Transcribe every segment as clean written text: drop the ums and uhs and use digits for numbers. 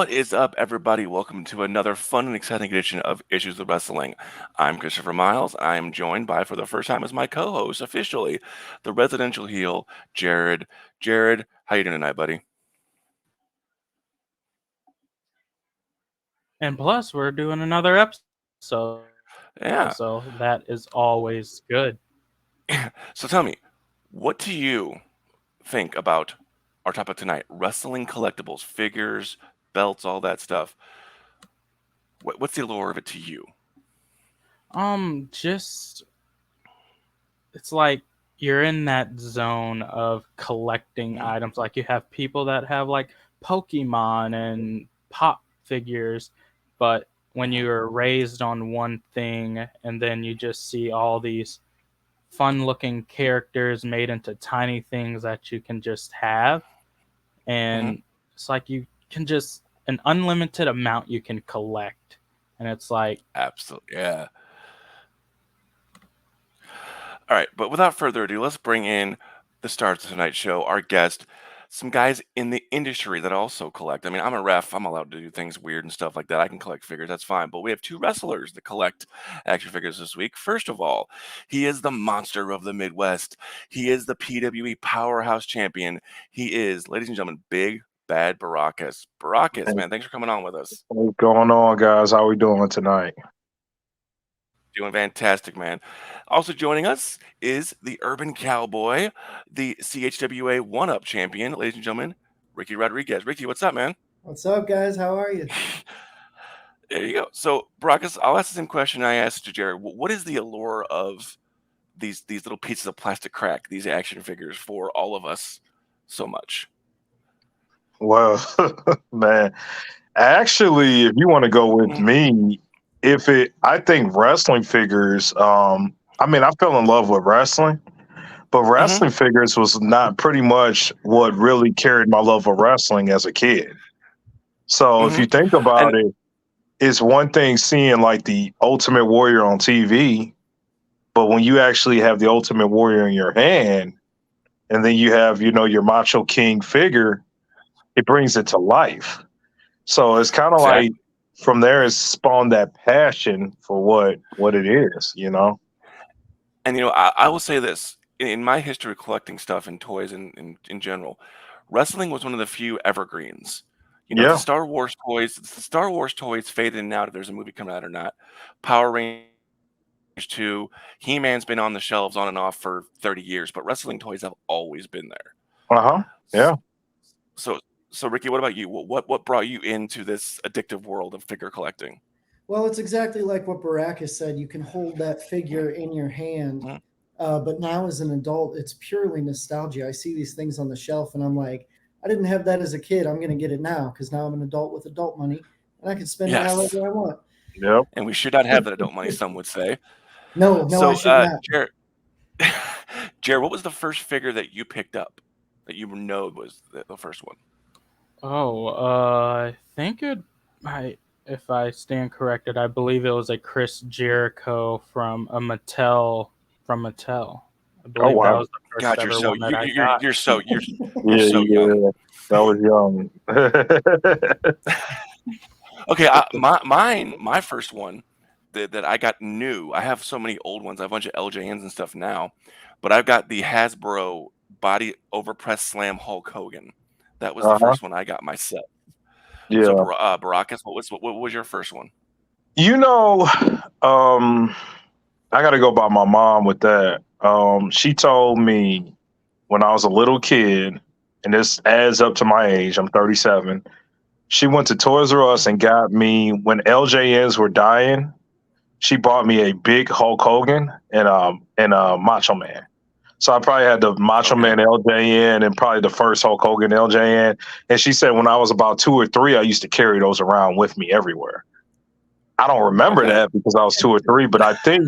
What is up, everybody? Welcome to another fun and exciting edition of Issues of Wrestling. I'm Christopher Miles. I am joined by, for the first time, as my co-host officially, the residential heel, Jared. Jared, how you doing tonight, buddy? And plus, we're doing another episode, Yeah. so that is always good. So tell me, what do you think about our topic tonight? Wrestling collectibles, figures, belts, all that stuff. What's the allure of it to you? Just it's like you're in that zone of collecting Mhm. items. Like you have people that have like Pokemon and pop figures, but when Mhm. you're raised on one thing and then you just see all these fun looking characters made into tiny things that you can just have, Mhm. and it's like you can just an unlimited amount you can collect, and it's like Absolutely. Yeah. All right, but without further ado, let's bring in the stars of tonight's show, our guest, some guys in the industry that also collect. I mean, I'm a ref. I'm allowed to do things weird and stuff like that. I can collect figures. That's fine. But we have two wrestlers that collect action figures this week. First of all, he is the monster of the Midwest. He is the PWE Powerhouse Champion. He is, ladies and gentlemen, Big Bad Baracus. Baracus, Hey, man, thanks for coming on with us. what's going on, guys? How we doing tonight? Doing fantastic, man. Also joining us is the Urban Cowboy, the CHWA One-Up champion, ladies and gentlemen, Ricky Rodriguez. Ricky, what's up, man? What's up, guys? How are you? There you go. So, Baracus, I'll ask the same question I asked to Jared. What is the allure of these little pieces of plastic crack, these action figures, for all of us so much? Well, man, actually, if you want to go with Mhm. me, I think wrestling figures. I mean, I fell in love with wrestling, but Mhm. wrestling figures was not pretty much what really carried my love of wrestling as a kid. So if you Mhm. think And about it, it's one thing seeing like the Ultimate Warrior on TV, but when you actually have the Ultimate Warrior in your hand, and then you have, your Macho King figure, it brings it to life. So it's kind of like exactly. from there it's spawned that passion for what it is. And I will say this in my history of collecting stuff and toys in general, wrestling was one of the few evergreens. The Yeah. Star Wars toys fade in and out if there's a movie coming out or not. Power Rangers 2, He-Man's been on the shelves on and off for 30 years, but wrestling toys have always been there. Uh-huh. S- Yeah. So so Ricky, what about you? What brought you into this addictive world of figure collecting? Well, it's exactly like what Baracus said. You can hold that Mhm. figure in your hand, Mhm. but now as an adult, it's purely nostalgia. I see these things on the shelf, and I'm like, I didn't have that as a kid. I'm going to get it now because now I'm an adult with adult money, and I can spend it Yes. however I want. Yep. And we should not have that adult money, some would say. No, no, I So, should not. Jared, Jared, what was the first figure that you picked up that you know was the first one? I think I if I stand corrected, I believe it was a Chris Jericho from Mattel. I Oh believe that wow. was the first God, ever one that I got. you're Yeah, so young. yeah. That was young. Okay, my first one that I got new. I have so many old ones. I have a bunch of LJNs and stuff now, but I've got the Hasbro body overpress slam Hulk Hogan. That was the Uh-huh. first one I got myself. So, Yeah. Baracus, what was your first one? You know, um, I gotta go by my mom with that. She told me when I was a little kid, and this adds up to my age, I'm 37. She went to Toys R Us Mhm. and got me when LJNs were dying. She bought me a big Hulk Hogan and Macho Man. So I probably had the Macho Okay, Man LJN and probably the first Hulk Hogan LJN. And she said when I was about 2 or 3, I used to carry those around with me everywhere. I don't remember okay. that because I was 2 or 3, but I think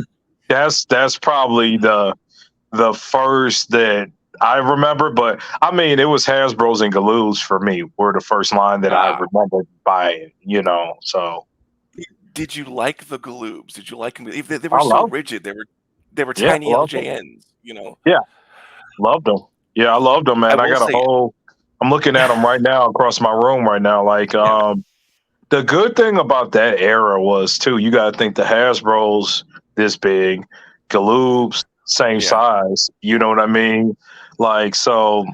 that's probably the first that I remember. But I mean, it was Hasbro's and Galoos for me were the first line that I Ah, remember buying. So did you like the Galoobs? Did you like them? They were I so love, rigid. They were yeah, tiny loved them. LJNs. Yeah, loved them. Yeah, I loved them, I man. I will got a say whole. I'm looking at them right now across my room right now. Like, yeah. The good thing about that era was too, you gotta think the Hasbro's this big, Galoob's same Yeah. size. You know what I mean? Like so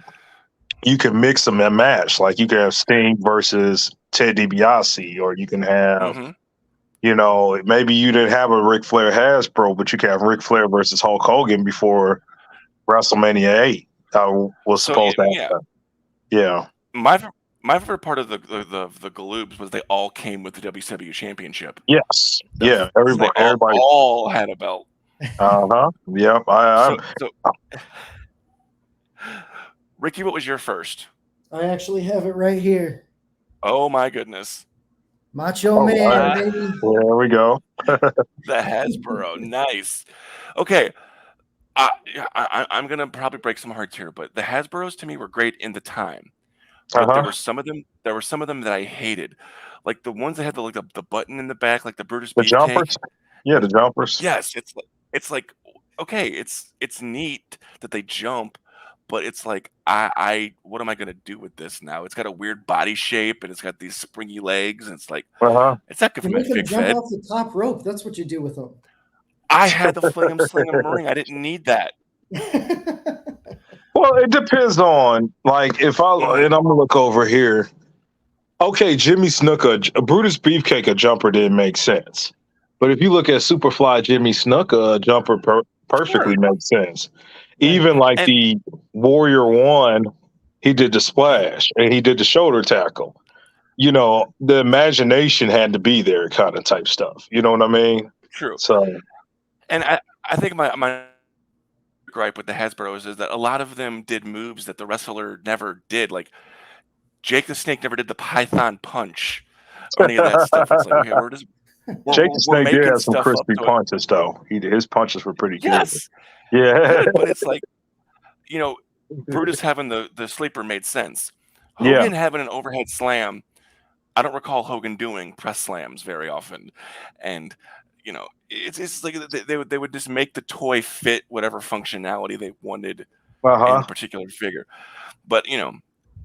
you can mix them and match. Like you can have Sting versus Ted DiBiase, or you can have, Hmm. maybe you didn't have a Ric Flair Hasbro, but you can have Ric Flair versus Hulk Hogan before WrestleMania 8 was So supposed to yeah, happen. Yeah. my fa- my favorite part of the Galoobs was they all came with the WCW Championship. Yes. That was Yeah. they Everybody. all had a belt. Uh-huh. Yep. So so Ricky, what was your first? I actually have it right here. Oh my goodness, Macho All Man, right. baby. There we go. the Hasbro, nice. Okay, I'm gonna probably break some hearts here, but the Hasbros to me were great in the time. But Uh-huh. there were some of them that I hated, like the ones that had the button in the back, like the Brutus The jumpers? Beefcake. Yeah, the jumpers. Yes, it's like okay, it's neat that they jump, but it's like I what am I gonna do with this now? It's got a weird body shape and it's got these springy legs, and it's like Uh-huh. it's not You giving me make them fig jump fed. off the top rope. That's what you do with them. I had the fling 'em, sling 'em ring. I didn't need that. Well, it depends on like if I Mhm. and I'm gonna look over here. Okay, Jimmy Snuka, a Brutus Beefcake, a jumper didn't make sense. But if you look at Superfly Jimmy Snuka, a jumper Sure, perfectly makes sense. Right. Even like and the Warrior One, he did the splash and he did the shoulder tackle. The imagination had to be there, kind of type stuff. You know what I mean? true, So, and I think my gripe with the Hasbro's is that a lot of them did moves that the wrestler never did, like Jake the Snake never did the Python Punch or any of that stuff. It's like, okay, Jake the we're Snake did making have some stuff up crispy to it. punches, though. His punches were pretty good. Yes, Yeah, good, but it's like, you know, Brutus having the sleeper made sense. yeah, Hogan having an overhead slam, I don't recall Hogan doing press slams very often, and it's like they would just make the toy fit whatever functionality they wanted uh in the huh, particular figure. But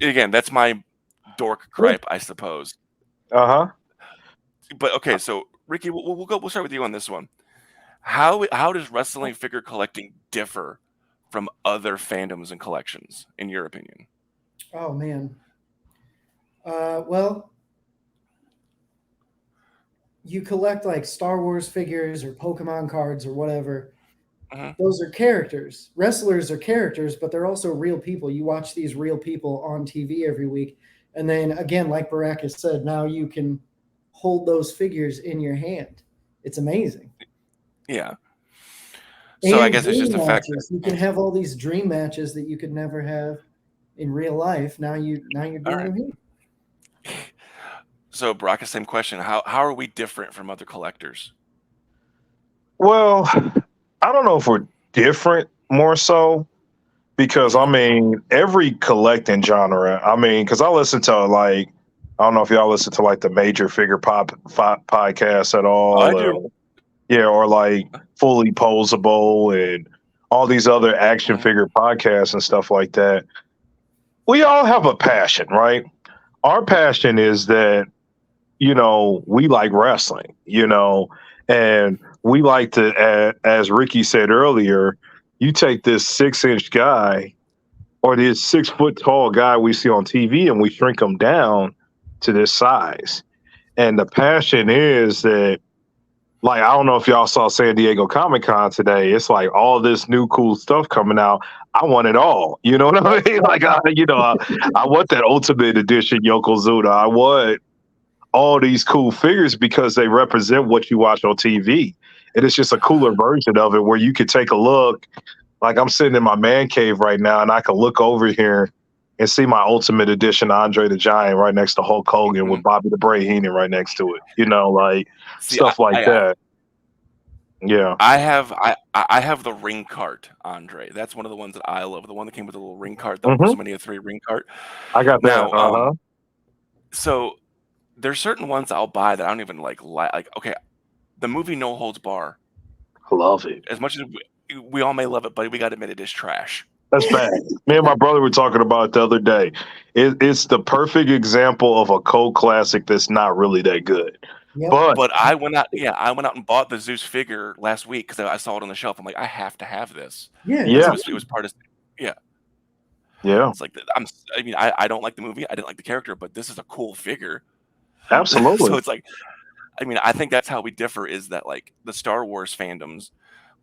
again, that's my dork gripe, I suppose. uh huh. But okay, so Ricky, we'll start with you on this one. How does wrestling figure collecting differ from other fandoms and collections, in your opinion? Oh man. Well, you collect like Star Wars figures or Pokemon cards or whatever. Hmm. Those are characters. Wrestlers are characters, but they're also real people. You watch these real people on TV every week. And then again, like Baracus said, now you can hold those figures in your hand. It's amazing. Yeah. So I And guess it's just dream the fact that matches. You can have all these dream matches that you could never have in real life. Now you're all doing right. them here. So Brock, same question. How are we different from other collectors? Well, I don't know if we're different more so because I Hmm. mean every collecting genre. I mean, because I listen to like I don't know if y'all listen to like the Major Figure podcast at I all, do. or yeah, or like Fully Posable and all these other action Mhm. figure podcasts and stuff like that. We all have a passion, right? Our passion is that we like wrestling, and we like to, as Ricky said earlier, you take this 6-inch guy or this 6 foot tall guy we see on TV and we shrink him down to this size. And the passion is that, like, I don't know if y'all saw San Diego Comic Con today. It's like all this new cool stuff coming out. I want it all. You know what I mean? Like, I want that Ultimate Edition Yokozuna. I want all these cool figures because they represent what you watch on TV. And it's just a cooler version of it where you could take a look. Like I'm sitting in my man cave right now and I can look over here and see my Ultimate Edition Andre the Giant right next to Hulk Hogan with Mhm. Bobby the Brain Heenan right next to it. Like See, stuff like that. Yeah. I have the ring cart, Andre. That's one of the ones that I love. The one that came with a little ring cart, the hmm WrestleMania 3 ring cart. I got that. Now, Uh huh. so there's certain ones I'll buy that I don't even like. Okay, the movie No Holds Bar. I love it. As much as we all may love it, but we got to admit it is trash. That's bad. Me and my brother were talking about it the other day. It's the perfect example of a cult classic that's not really that good. Yep. But But I went out, yeah, I went out and bought the Zeus figure last week because I saw it on the shelf. I'm like, I have to have this Yeah, because it's yeah, it was part of, yeah. yeah, It's like I mean, I don't like the movie, I didn't like the character, but this is a cool figure. So absolutely. it's like, I mean, I think that's how we differ is that like the Star Wars fandoms,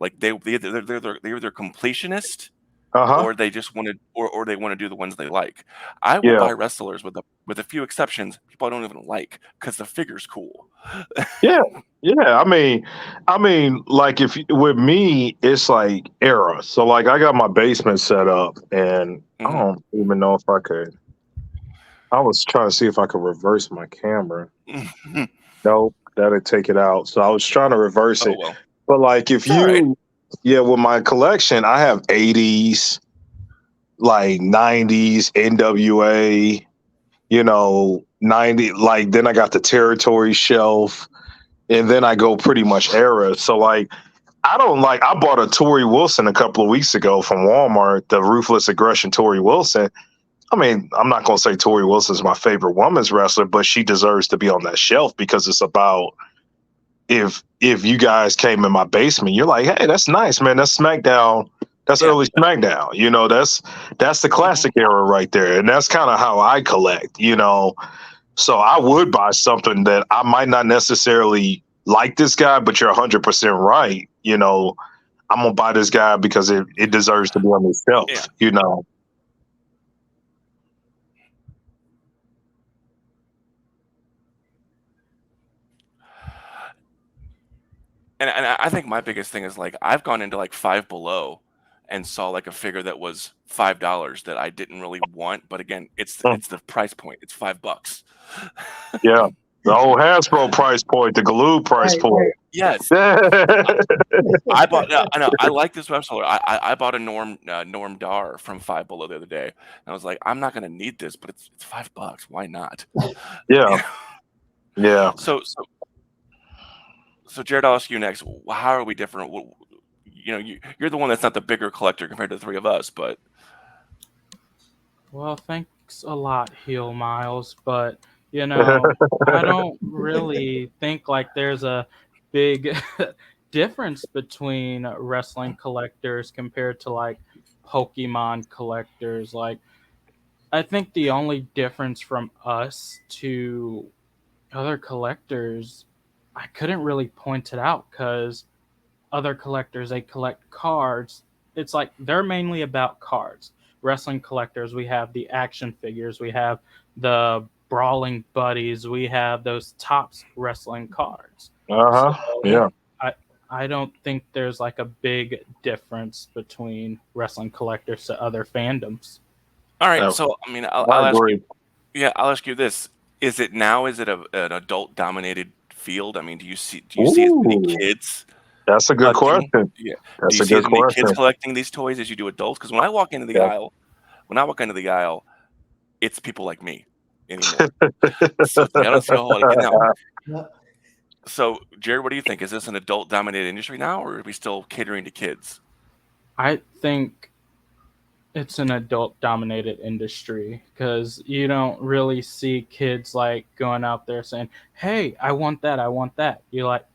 like they're either completionist Uh huh. or they just want to or they want to do the ones they like. I will Yeah, buy wrestlers with a few exceptions, people I don't even like because the figure's cool. yeah, yeah. Like with me, it's like era. So like, I got my basement set up, and I Mhm. don't even know if I could. I was trying to see if I could reverse my camera. Nope, that'd take it out. So I was trying to reverse Oh it. well, But like if it's all right. you yeah, with my collection, I have 80s, like 90s, NWA, 90 like then I got the territory shelf and then I go pretty much era. So like I bought a Tori Wilson a couple of weeks ago from Walmart, the Ruthless Aggression Tori Wilson. I mean, I'm not gonna say Tori Wilson's my favorite women's wrestler, but she deserves to be on that shelf because it's about if you guys came in my basement, you're like, hey, that's nice, man. That's SmackDown. That's Yeah. early SmackDown. That's the Mhm. classic era right there. And that's kind of how I collect. So I would buy something that I might not necessarily like this guy, but you're 100% right. I'm gonna buy this guy because it deserves to be on the Yeah. shelf. And I think my biggest thing is like I've gone into like Five Below and saw like a figure that was $5 that I didn't really want, but again, Mm, it's the price point. It's $5. yeah. The old Hasbro price point, the Galoo price right, point. right. Yes, I bought. No, I know. I like this wrestler. I bought a Norm Dar from Five Below the other day, and I was like, I'm not gonna need this, but it's $5. Why not? Yeah, Yeah. yeah. So Jared, I'll ask you next. How are we different? You're the one that's not the bigger collector compared to the three of us, but Well, thanks a lot, Heel Miles, but I don't really think like there's a big difference between wrestling collectors compared to like Pokemon collectors. Like, I think the only difference from us to other collectors, I couldn't really point it out because other collectors, they collect cards. It's like they're mainly about cards. Wrestling collectors, we have the action figures, we have the brawling buddies, we have those tops wrestling cards. So Uh-huh. Yeah. I I don't think there's like a big difference between wrestling collectors to other fandoms. all right. Yeah. So I mean, I I'll ask you. agree. Yeah, I'll ask you this: Is it an adult dominated field? I mean, do you see as many Ooh, kids that's a good collecting? question. Yeah. Do That's you a see good as many kids question. collecting these toys as you do adults? Because Yeah. when I walk into the aisle, it's people like me anymore. So it's like I don't see a whole lot of kids now. Yep. So Jared, what do you think? Is this an adult dominated industry now, or are we still catering to kids? I think it's an adult dominated industry because you don't really see kids like going out there saying, hey, I want that, I want that. You like,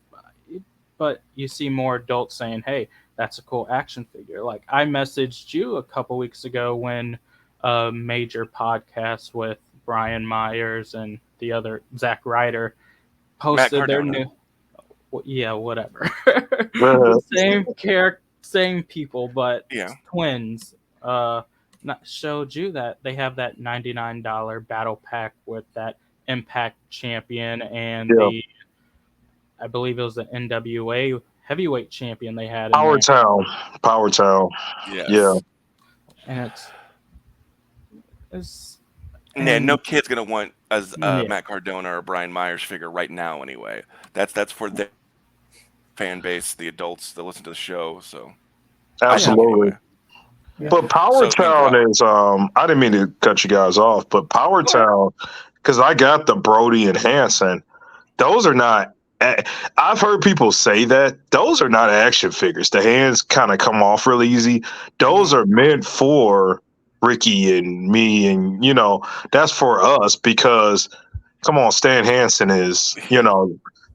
but you see more adults saying, hey, that's a cool action figure. Like, I messaged you a couple weeks ago when a major podcast with Brian Myers and the other Zach Ryder Matt posted their Cardona. new, well, yeah, whatever. Uh, The same character, same people, but Yeah. twins. Not showed you that they have that $99 battle pack with that Impact champion and yeah. the, I believe it was the NWA heavyweight champion they had in Power there, Town. Power Town. Yeah. Yes. and it's Yeah, no and kid's gonna want as yeah, Matt Cardona or Brian Myers figure right now. Anyway, that's for the fan base, the adults that listen to the show. So I yeah. think Absolutely. anyway. Yeah. But Power So I mean, Town is I didn't mean to cut you guys off, but Power go ahead. Town, because I got the Brody and Hanson, those are not I've heard people say that those are not action figures. The hands kind of come off really easy. Those Mhm. are meant for Ricky and me, and that's for us because come on, Stan Hansen is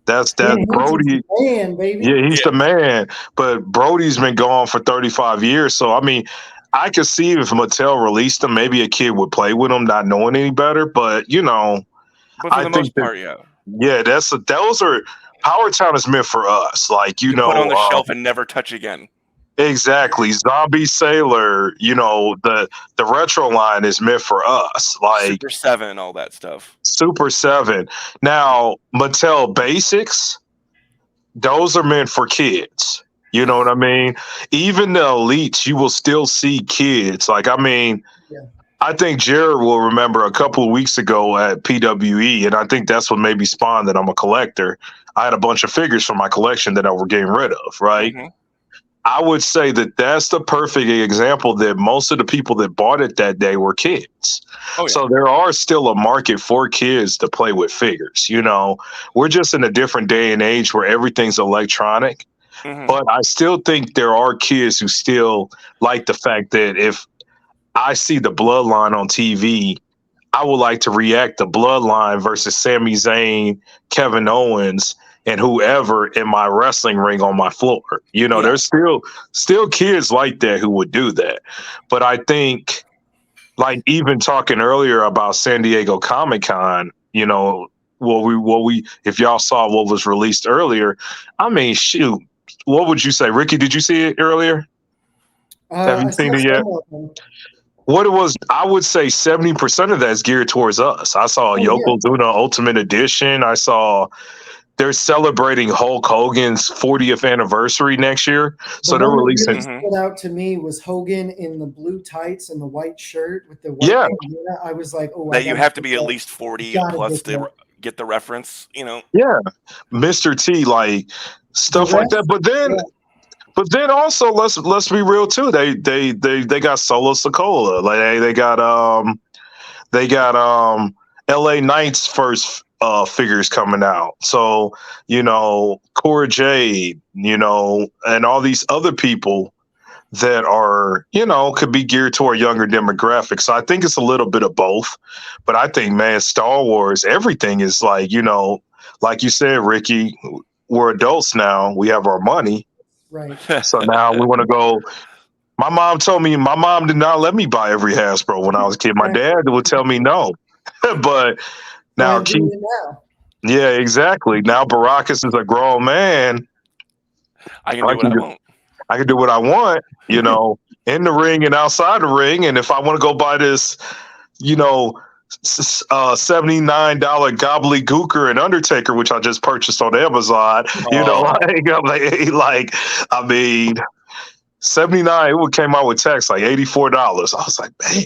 that's Dan that Hansen's Brody. the man, baby. Yeah, he's Yeah. the man. But Brody's been gone for 35 years, so I mean, I could see if Mattel released him, maybe a kid would play with him, not knowing any better. But But for I the think most that part, yeah. yeah, those are Power Town is meant for us. Like, To put on the shelf and never touch again. exactly. Zombie Sailor, the retro line is meant for us. Like Super 7, all that stuff. Super 7. Now, Mattel Basics, those are meant for kids. You know what I mean? Even the elites, you will still see kids. Like, I mean, Yeah. I think Jared will remember a couple of weeks ago at PWE, and I think that's what maybe spawned that I'm a collector. I had a bunch of figures from my collection that I were getting rid of, right? Mhm. I would say that that's the perfect example that most of the people that bought it that day were kids. Oh, yeah. So there are still a market for kids to play with figures. We're just in a different day and age where everything's electronic. Mhm. But I still think there are kids who still like the fact that if I see the bloodline on TV, I would like to react to bloodline versus Sami Zayn, Kevin Owens, and whoever in my wrestling ring on my floor. Yeah. There's still kids like that who would do that. But I think like even talking earlier about San Diego Comic Con, what we if y'all saw what was released earlier, I mean shoot, what would you say? Ricky, did you see it earlier? Have you I seen saw it yet? some of them. What it was, I would say 70% of that is geared towards us. I saw Oh, yeah. Yokozuna Ultimate Edition. I saw they're celebrating Hulk Hogan's 40th anniversary next year. The So they're one that releasing, really Mhm. stood out to me was Hogan in the blue tights and the white shirt with the white yeah, bandana. I was like, oh, I That you gotta have to get be at that. least 40 Gotta plus get to that. get the reference, yeah, Mr. T, like The stuff like that. rest, But then, yeah, also let's be real too. They got Solo Sokola. Like they got LA Knight's first figures coming out. So, Cora Jade, and all these other people that are, could be geared toward younger demographics. So I think it's a little bit of both. But I think, man, Star Wars, everything is like, like you said, Ricky, we're adults now. We have our money. right. So now we want to go. My mom told me my mom did not let me buy every Hasbro when I was a kid. My dad would tell me no. But Why now I'm Keith, doing it now. yeah, exactly. Now Baracus is a grown man. I can I do what can I do, want. I can do what I want, in the ring and outside the ring. And if I want to go buy this, you know, $79 gobbledygooker and Undertaker, which I just purchased on Amazon, Oh, I mean, 79, it would came out with tax like $84. I was like, man,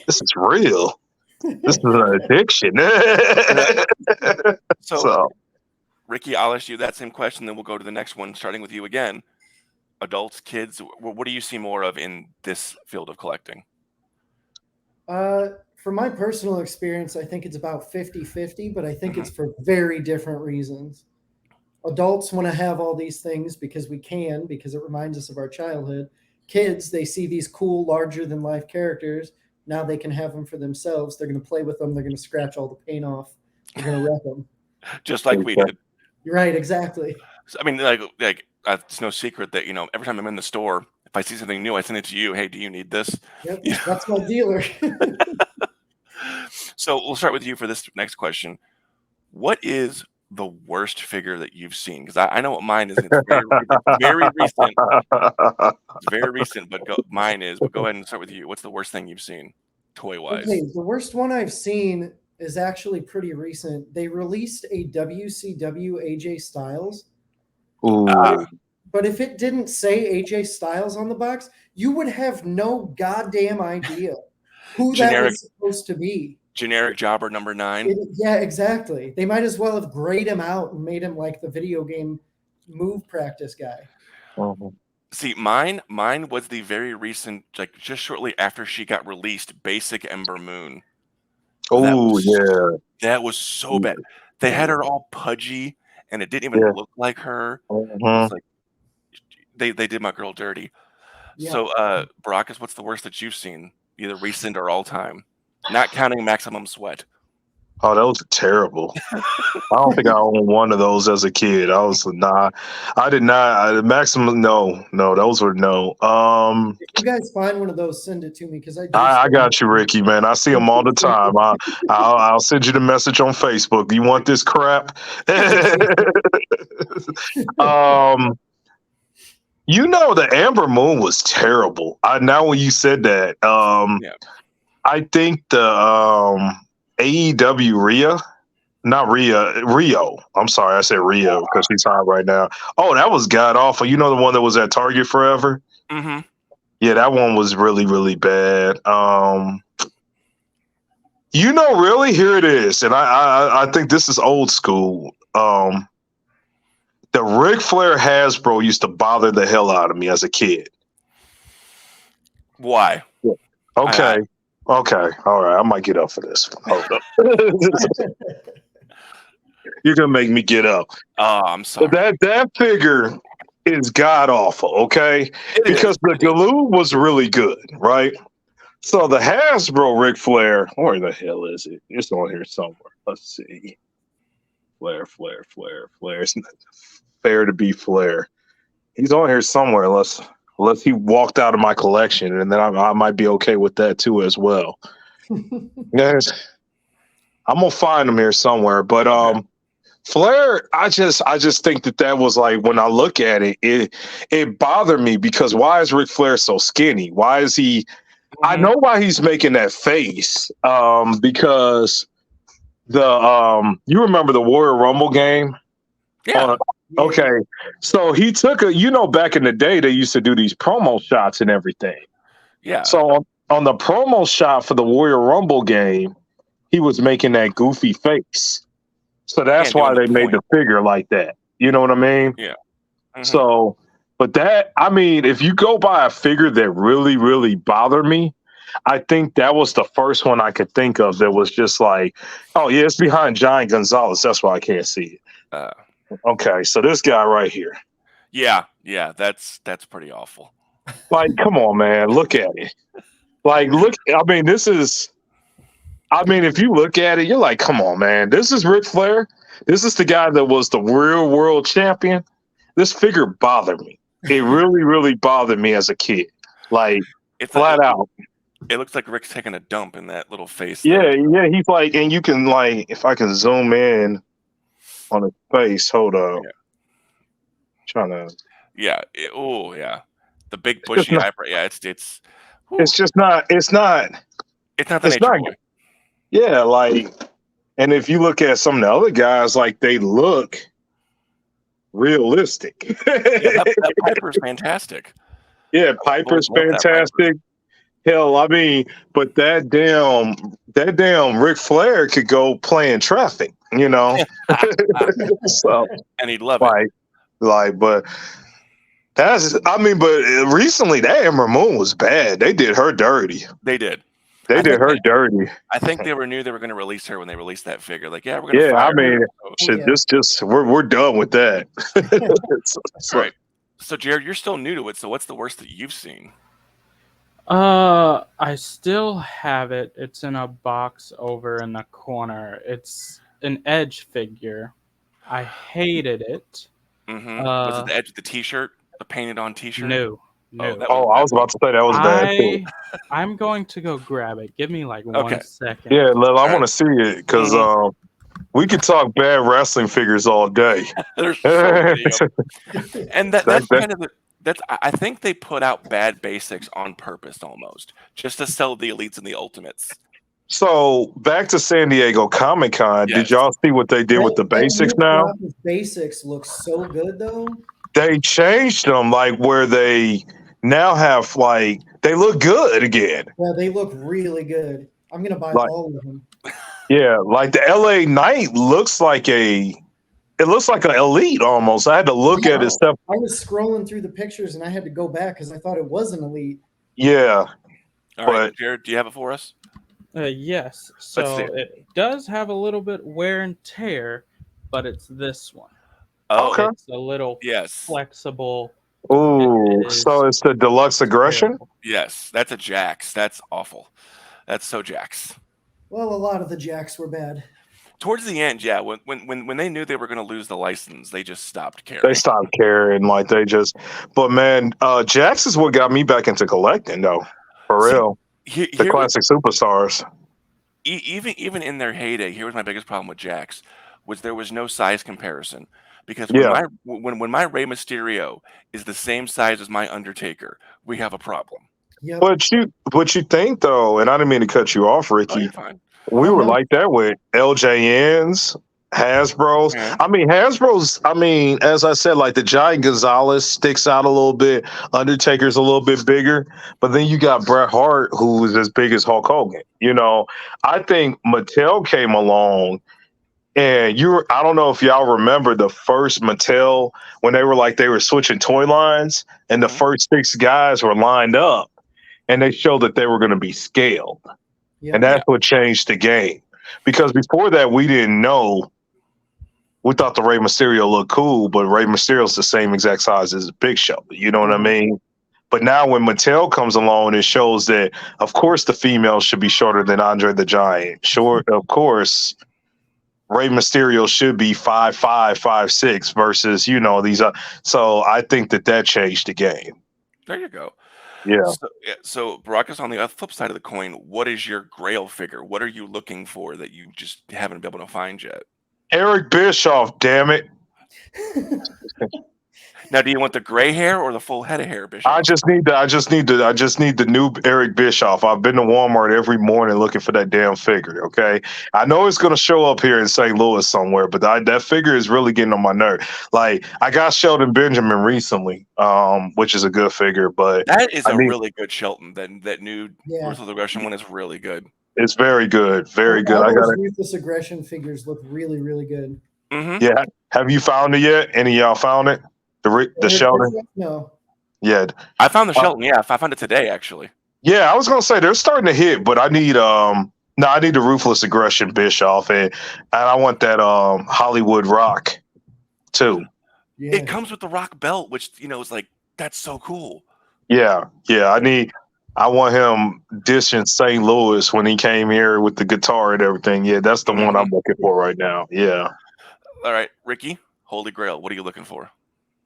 this is real. This is an addiction. so So Ricky, I'll ask you that same question, then we'll go to the next one, starting with you again. Adults, kids, what do you see more of in this field of collecting? From my personal experience, I think it's about 50-50, but I think Mhm. it's for very different reasons. Adults want to have all these things because we can, because it reminds us of our childhood. Kids, they see these cool, larger than life characters. Now they can have them for themselves. They're going to play with them. They're going to scratch all the paint off. They're going to wreck them. Just like we did. You're right, exactly. So, I mean, it's no secret that every time I'm in the store, if I see something new, I send it to you. Hey, do you need this? Yep, Yeah. that's my dealer. So we'll start with you for this next question. What is the worst figure that you've seen? Because I know what mine is. And it's very recent. It's very recent, but mine is. But go ahead and start with you. What's the worst thing you've seen, toy wise? Okay, the worst one I've seen is actually pretty recent. They released a WCW AJ Styles. ooh, But if it didn't say AJ Styles on the box, you would have no goddamn idea who that Generic, was supposed to be. generic jobber number 9. Yeah, exactly. They might as well have grayed him out and made him like the video game move practice guy. mhm. See, mine was the very recent, like just shortly after she got released, Basic Ember Moon. Ooh, yeah. That was so bad. They had her all pudgy and it didn't even Yeah. look like her. Mhm. It's like they did my girl dirty. Yeah. So, Baracus, what's the worst that you've seen, either recent or all time? Not counting Maximum Sweat. Oh, those are terrible. I don't think I owned one of those as a kid. I was nah. I did not. Maximum. No, those were no. If you guys find one of those, send it to me because I do. I still got you, have Ricky. Man, I see them all the time. I'll send you the message on Facebook. You want this crap? um, the Amber Moon was terrible. Now when you said that, Yeah. I think the AEW Rio. I'm sorry, I said Rio because she's hot right now. Oh, that was god awful. You know the one that was at Target forever? Mm-hmm. Yeah, that one was really, really bad. Really, here it is, and I think this is old school. The Ric Flair Hasbro used to bother the hell out of me as a kid. Why? Okay. Okay. All right. I might get up for this one. Hold up. You're gonna make me get up. Oh, I'm sorry. That figure is god awful, okay? Because the It is. glue was really good, right? So the Hasbro Ric Flair, where the hell is it? It's on here somewhere. Let's see. Flair. It's not fair to be Flair. He's on here somewhere, unless he walked out of my collection, and then I might be okay with that too as well. Yes, I'm gonna find him here somewhere. But Flair, I just think that was like, when I look at it, it bothered me because why is Ric Flair so skinny? Why is he? I know why he's making that face. Because you remember the Warrior Rumble game? Yeah. Okay, so he took back in the day they used to do these promo shots and everything. Yeah. So on the promo shot for the Warrior Rumble game, he was making that goofy face. So that's why they made the figure like that. You know what I mean? Yeah. Mm-hmm. So, but if you go by a figure that really, really bothered me, I think that was the first one I could think of that was just like, oh yeah, it's behind Giant Gonzalez. That's why I can't see it. Okay, so this guy right here. Yeah, that's pretty awful. Like, come on, man, look at it. Like, look. I mean, if you look at it, you're like, come on, man. This is Ric Flair. This is the guy that was the real world champion. This figure bothered me. It really, really bothered me as a kid. Like, flat out. It looks like Rick's taking a dump in that little face. Yeah. He's like, and you can if I can zoom in on his face. Hold up. Yeah. Trying to. Yeah. The big bushy eyebrow. Yeah. It's just not. It's not. It's not the Nature Boy. Yeah, and if you look at some of the other guys, like, they look realistic. that Piper's fantastic. Yeah, Piper's fantastic. Hell, I mean, but that damn Ric Flair could go play in traffic, So, and he'd love it. But but recently that Amber Moon was bad. They did her dirty. They did. They did her dirty. I think they knew they were going to release her when they released that figure. Like, yeah, we're going to. Yeah, we're done with that. Right. So, Jared, you're still new to it. So, what's the worst that you've seen? I still have it. It's in a box over in the corner. It's an Edge figure. I hated it. Mm-hmm. Was it the Edge of the T-shirt? The painted-on T-shirt? No. I was about to say that was bad too. I'm going to go grab it. Give me 1 second. Yeah, I want to see it because we could talk bad wrestling figures all day. There's so many of them. And that's kind of I think they put out bad basics on purpose almost, just to sell the elites and the ultimates. So back to San Diego Comic-Con. Yes. Did y'all see what they did with the basics now? Basics look so good though. They changed them where they now have they look good again. Yeah, they look really good. I'm gonna buy all of them. Yeah, the LA Knight looks like an elite almost. I had to look at his stuff. I was scrolling through the pictures and I had to go back because I thought it was an elite. Yeah. All right, Jared, do you have it for us? Yes. So it does have a little bit wear and tear, but it's this one. Oh, Okay. It's a little yes. flexible. It Ooh, is so it's the deluxe aggression. terrible. Yes. That's a Jax. That's awful. That's so Jax. Well, a lot of the jacks were bad. Towards the end, yeah, when they knew they were gonna lose the license, they just stopped They caring. stopped caring, like they just. But man, Jax is what got me back into collecting, though. For See, real, the here was classic superstars. even in their heyday, here was my biggest problem with Jax, was there was no size comparison. Because Yeah, when my Rey Mysterio is the same size as my Undertaker, we have a problem. Yep. but you think though, and I didn't mean to cut you off, Oh, you're Ricky. fine. We Oh were no. like that with LJNs, Hasbro's. Yeah. I mean, Hasbro's. I mean, as I said, like the Giant Gonzalez sticks out a little bit. Undertaker's a little bit bigger, but then you got Bret Hart, who's as big as Hulk Hogan. I think Mattel came along, and I don't know if y'all remember the first Mattel when they were switching toy lines, and the Mhm. first six guys were lined up, and they showed that they were going to be scaled. And Yep. Yeah. that's what changed the game. Because before that, we didn't know. We thought the Rey Mysterio looked cool, but Rey Mysterio's the same exact size as Big Show. You know what I Mhm. mean? But now when Mattel comes along, it shows that, of course, the female should be shorter than Andre the Giant. Short, of course, Rey Mysterio should be 5'5", 5'6", versus these. So I think that changed the game. There you go. Yeah, So, yeah, so Baraka's on the flip side of the coin. What is your Grail figure? What are you looking for that you just haven't been able to find yet? Eric Bischoff, damn it. Now, do you want the gray hair or the full head of hair, I Bischoff? just need the new Eric Bischoff. I've been to Walmart every morning looking for that damn figure. Okay, I know it's gonna show up here in St. Louis somewhere, but that figure is really getting on my nerve. Like I got Sheldon Benjamin recently, which is a good figure, but That is I a need really good Shelton. That new Yeah. Ruthless Aggression one is really good. it's very good, very good. All I got those it. Ruthless Aggression figures look really, really good. Mm-hmm. Yeah, have you found it yet? Any of y'all found it? The Eric Sheldon? Bischoff? No. Yeah, I found the Uh, Shelton. Yeah, I found it today actually. yeah. I was gonna say they're starting to hit, but I need no, I need the Ruthless Aggression Bischoff, and I want that Hollywood Rock too. Yeah. It comes with the rock belt, which is like that's so cool. Yeah, yeah. I want him dishing St. Louis when he came here with the guitar and everything. Yeah, that's the one I'm Mhm. looking for right now. Yeah. All right, Ricky, Holy Grail. What are you looking for?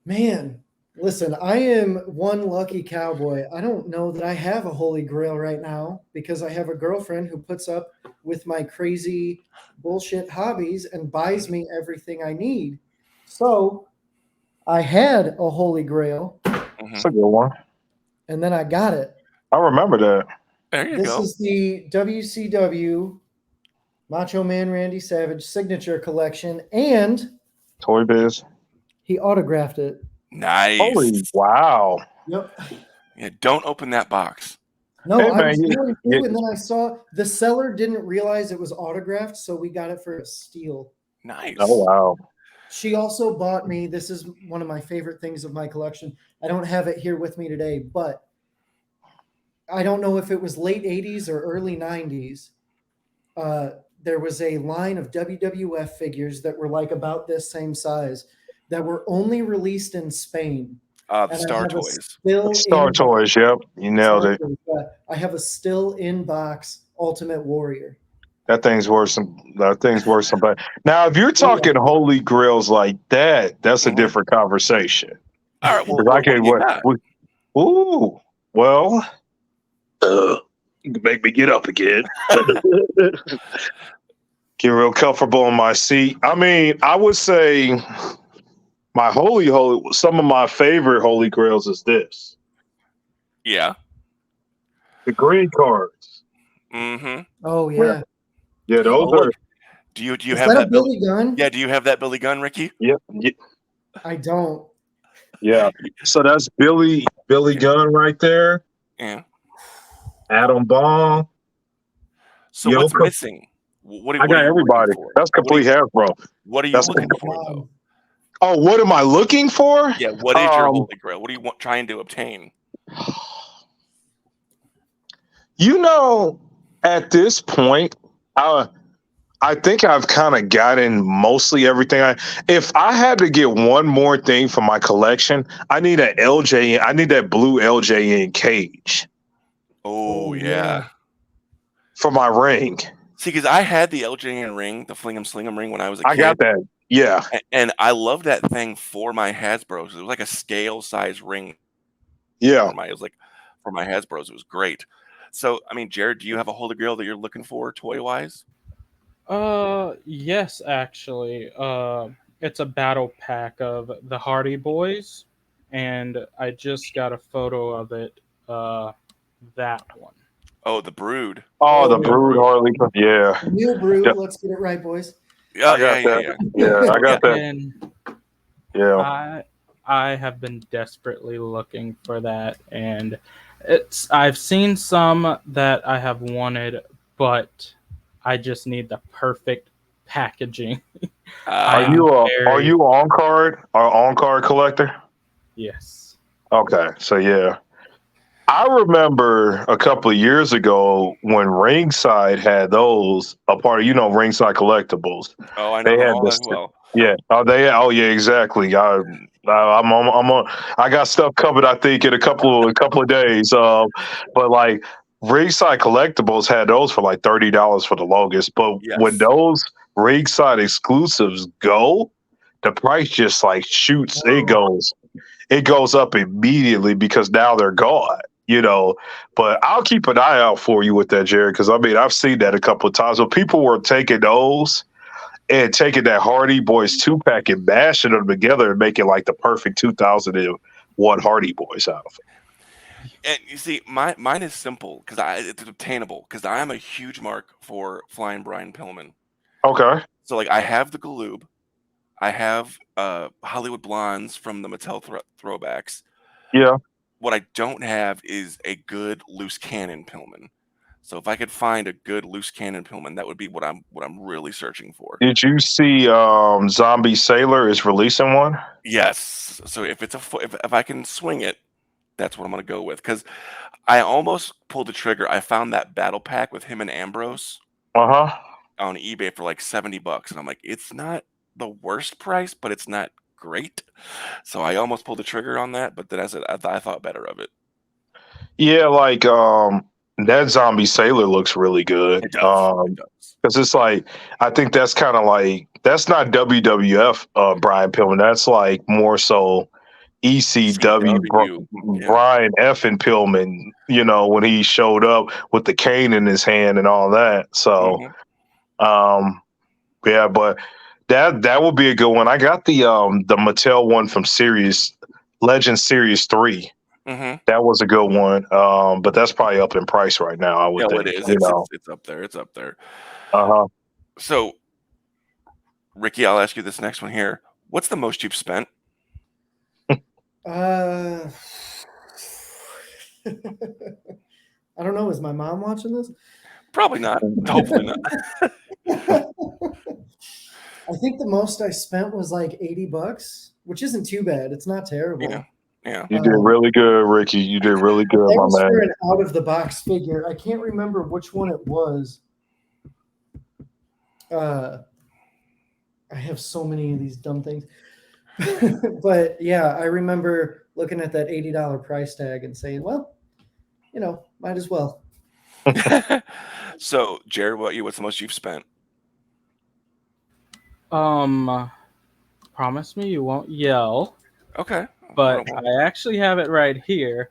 Man, listen, I am one lucky cowboy. I don't know that I have a holy grail right now because I have a girlfriend who puts up with my crazy bullshit hobbies and buys me everything I need. So I had a holy grail Mhm. That's a good one. and then I got it. I remember that. There you This go. is the WCW Macho Man Randy Savage signature collection, and Toy Biz. he autographed it. Nice. Holy wow. Yep. Yeah, don't open that box. No, Hey I man, was going yeah, to, and then I saw the seller didn't realize it was autographed, so we got it for a steal. Nice. oh wow. She also bought me, this is one of my favorite things of my collection. I don't have it here with me today, but I don't know if it was late 80s or early 90s. There was a line of WWF figures that were like about this same size that were only released in Spain. The And I Star have a Toys. still Star in Toys, yep. You nailed it. I have a still in box Ultimate Warrior. That thing's worth some. But now, if you're talking holy grails like that, that's a Mhm. different conversation. All right. Well, 'Cause I what do can you got? ooh, well, you can make me get up again. Get real comfortable in my seat. I mean, I would say my some of my favorite holy grails is this: Yeah. the green cards. Mm-hmm. Oh yeah. Yeah, those Oh, are. look. Do you Is have that a that Billy? Billy Gunn? Yeah. Do you have that Billy Gunn, Ricky? Yeah, I don't. yeah. So that's Billy Gunn right there. Yeah. Adam Ball. So Yo, what's missing? What I are got you looking everybody. for? That's complete Hasbro. What are you That's looking for though? Oh, what am I looking for? Yeah. What is your Holy Grail? What do you trying to obtain? At this point, I think I've kind of gotten mostly everything. If I had to get one more thing for my collection, I need an LJ. I need that blue LJN cage Oh Oh yeah. yeah. for my ring. See, because I had the LJN ring, the Fling 'em Sling 'em ring when I was a I got kid, that. Yeah, and I loved that thing for my Hasbros. It was like a scale size ring yeah. for my. It was like for my Hasbros. It was great. So, I mean, Jared, do you have a Holy Grail that you're looking for toy wise? Yes, actually. It's a battle pack of the Hardy Boys, and I just got a photo of it. That one. Oh, the Brood. Oh, Oh, the New Brood Brew. Harley. Yeah, new brew. yeah. Let's get it right, boys. Oh I yeah, got yeah, that. yeah. Yeah, I So yeah, got that. And Yeah. I have been desperately looking for that, and I've seen some that I have wanted, but I just need the perfect packaging. I Are uh, am are very you on card collector? yes. Okay, so yeah. I remember a couple of years ago when Ringside had those a part of Ringside Collectibles. oh, I know They them had all this. as well. Yeah. Oh, yeah. Exactly. I got stuff covered. I think in a couple of days. But like Ringside Collectibles had those for like $30 for the longest. But when Yes. those Ringside exclusives go, the price just like shoots. Oh, It goes up immediately because now they're gone. But I'll keep an eye out for you with that, Jared, because I mean I've seen that a couple of times. When people were taking those and taking that Hardy Boys 2-pack and mashing them together and making like the perfect 2001 Hardy Boys out of And you see, mine is simple because it's obtainable because I am a huge mark for Flying Brian Pillman. it. Okay. So like I have the Galoob, I have Hollywood Blondes from the Mattel throwbacks. Yeah. What I don't have is a good loose cannon Pillman. So if I could find a good loose cannon Pillman, that would be what I'm really searching for. Did you see Zombie Sailor is releasing one? Yes. So if it's if I can swing it, that's what I'm gonna go with. Because I almost pulled the trigger. I found that battle pack with him and Ambrose Uh-huh. on eBay for like $70, and I'm like, it's not the worst price, but it's not great. So I almost pulled the trigger on that, but then I said I thought better of it. Yeah, like that Zombie Sailor looks really good. It does. It does. Because it's like I think that's kind of like that's not WWF Brian Pillman. That's like more so ECW CW. Yeah. Brian F and Pillman. When he showed up with the cane in his hand and all that. So Mhm. um, yeah, but that would be a good one. I got the Mattel one from Series Legend Series 3. Mhm. That was a good one. But that's probably up in price right now, I would Yeah, well, it think. is. It's up there. It's up there. Uh-huh. So, Ricky, I'll ask you this next one here. What's the most you've spent? uh, I don't know. Is my mom watching this? Probably not. Hopefully not. I think the most I spent was like $80, which isn't too bad. It's not terrible. Yeah. Yeah. You did really good, Ricky. You did really good, That my was man. for an out of the box figure. I can't remember which one it was. I have so many of these dumb things. But yeah, I remember looking at that $80 price tag and saying, well, might as well. So, Jared, what about you? What's the most you've spent? Promise me you won't yell, Okay. but Well, I actually have it right here.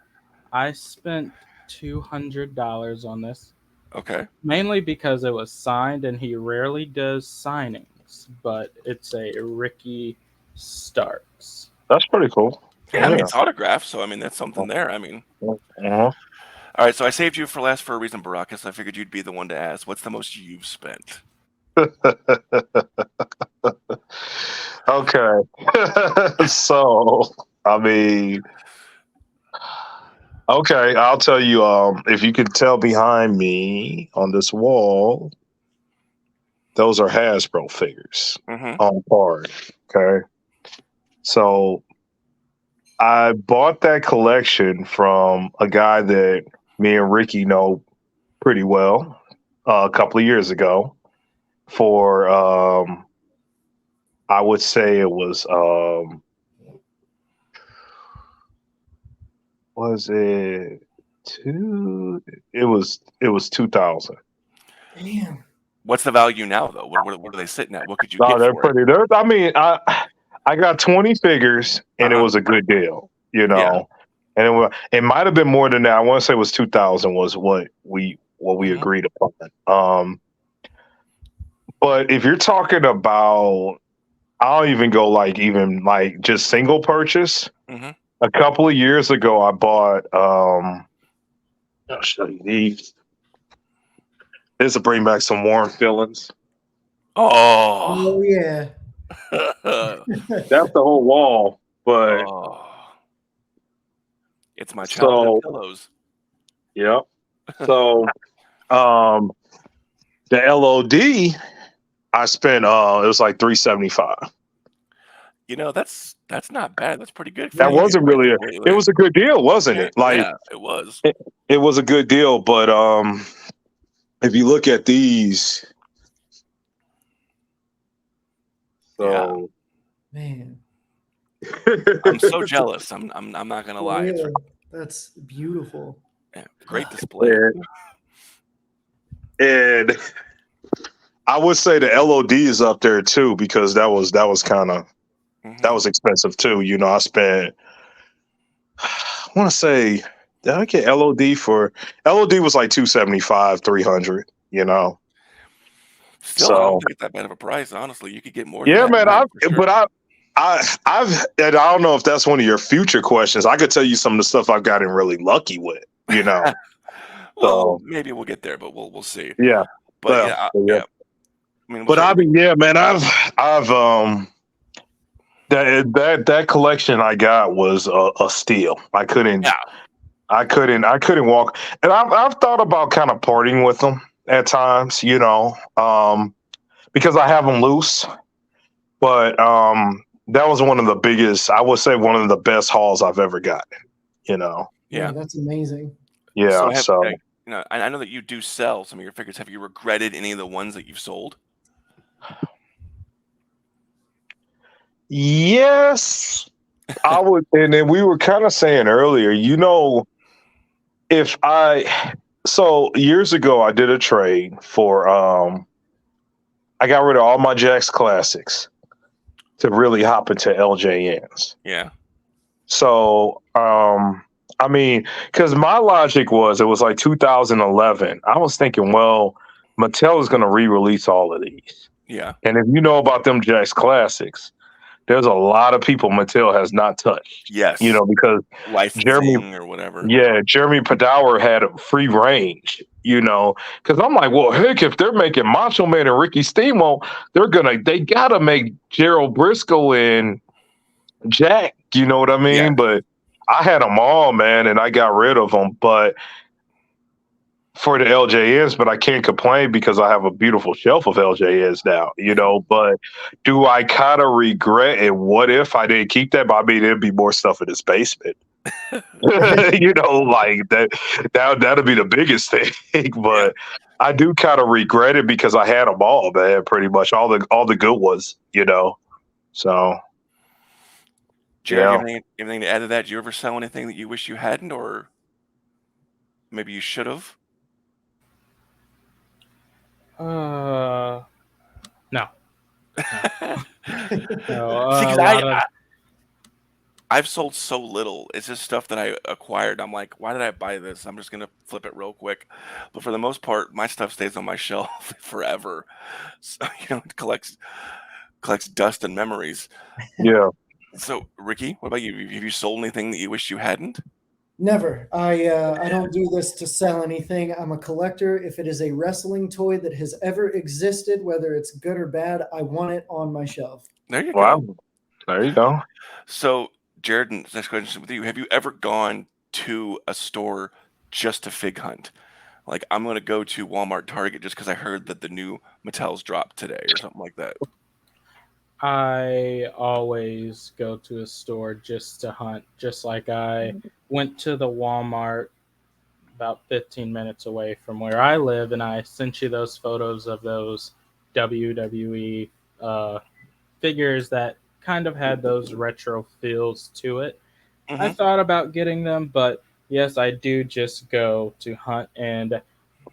I spent $200 on this, okay. mainly because it was signed, and he rarely does signings. But it's a Ricky Starks. That's pretty cool. Yeah, I mean Yeah. it's autographed, so I mean that's something there. I mean, Uh-huh. all right. So I saved you for last for a reason, Baracus. I figured you'd be the one to ask. What's the most you've spent? Okay. So, I mean, okay, I'll tell you, if you could tell behind me on this wall, those are Hasbro figures Mm-hmm. on card. Okay. So I bought that collection from a guy that me and Ricky know pretty well a couple of years ago. for I would say it was it two? It was 2000. Damn. What's the value now, though? What are they sitting at? What could you No, get they're for it? pretty. I mean, I got 20 figures, and it was a good deal, you Yeah. know. And it might have been more than that. I want to say it was 2000 was what we Mhm. agreed upon. But if you're talking about, I'll even go like just single purchase. Mhm. A couple of years ago, I bought. I'll show you these. This will bring back some warm feelings. Oh. Oh yeah. That's the whole wall, but Oh. It's my childhood so pillows. yeah. So the LOD I spent it was like $375. You know, that's not bad. That's pretty good for That you getting wasn't really prices it lately. was a good deal, wasn't it? Like Yeah, it was. it was a good deal, but if you look at these, Yeah. so Man. I'm so jealous. I'm not gonna For lie. It's real. That's beautiful. great display. and I would say the LOD is up there too because that was kind of Mhm. that was expensive too. You know, I spent I want to say did I get LOD for LOD was like 275, 300, you know. Still, I don't So think it's that bad of a price, honestly. You could get more than yeah, that man, now for sure. I've and I don't know if that's one of your future questions. I could tell you some of the stuff I've gotten really lucky with, you know. Well, So maybe we'll get there, but we'll see. yeah. But Well, yeah, yeah. I mean, we'll But start I with mean, yeah, man, I've that collection I got was a steal. I couldn't yeah. I couldn't walk, and I've thought about kind of parting with them at times, you know, because I have them loose. But that was one of the biggest, I would say, one of the best hauls I've ever gotten. You know, Yeah. That's amazing. So yeah. I have, So you know, I know that you do sell some of your figures. Have you regretted any of the ones that you've sold? yes, I would, and then we were kind of saying earlier, you know, if I so years ago I did a trade for I got rid of all my Jax classics to really hop into LJNs. Yeah. So I mean, because my logic was it was like 2011. I was thinking, well, Mattel is going to re-release all of these, Yeah. and if you know about them Jax classics, there's a lot of people Mattel has not touched. Yes. You know, because Jeremy Licensing or whatever. Yeah, Jeremy Padawer had a free range, you know, because I'm like, well, heck, if they're making Macho Man and Ricky Steamboat, they gotta make Gerald Briscoe and Jack, you know what I Yeah. mean? But I had them all, man, and I got rid of them. But for the LJNs, but I can't complain because I have a beautiful shelf of LJNs now, you know. But do I kind of regret it? What if I didn't keep that? But I mean, there'd be more stuff in this basement. You know, like that'd be the biggest thing. Yeah. But I do kind of regret it because I had them all, man. Pretty much all the good ones, you know. So Jared, you yeah. have anything to add to that? Did you ever sell anything that you wish you hadn't, or maybe you should have? No. No. No, See, a because lot of I've sold so little. It's just stuff that I acquired. I'm like, why did I buy this? I'm just gonna flip it real quick. But for the most part, my stuff stays on my shelf forever. So it collects dust and memories. Yeah. So, Ricky, what about you? Have you sold anything that you wish you hadn't? Never. I don't do this to sell anything. I'm a collector. If it is a wrestling toy that has ever existed, whether it's good or bad, I want it on my shelf. There you Wow. go. There you go. So, Jared, next question with you. Have you ever gone to a store just to fig hunt? Like, I'm gonna go to Walmart, Target just because I heard that the new Mattel's dropped today or something like that. I always go to a store just to hunt, just like I went to the Walmart about 15 minutes away from where I live, and I sent you those photos of those WWE figures that kind of had those retro feels to it. I Mhm. thought about getting them, but yes, I do just go to hunt, and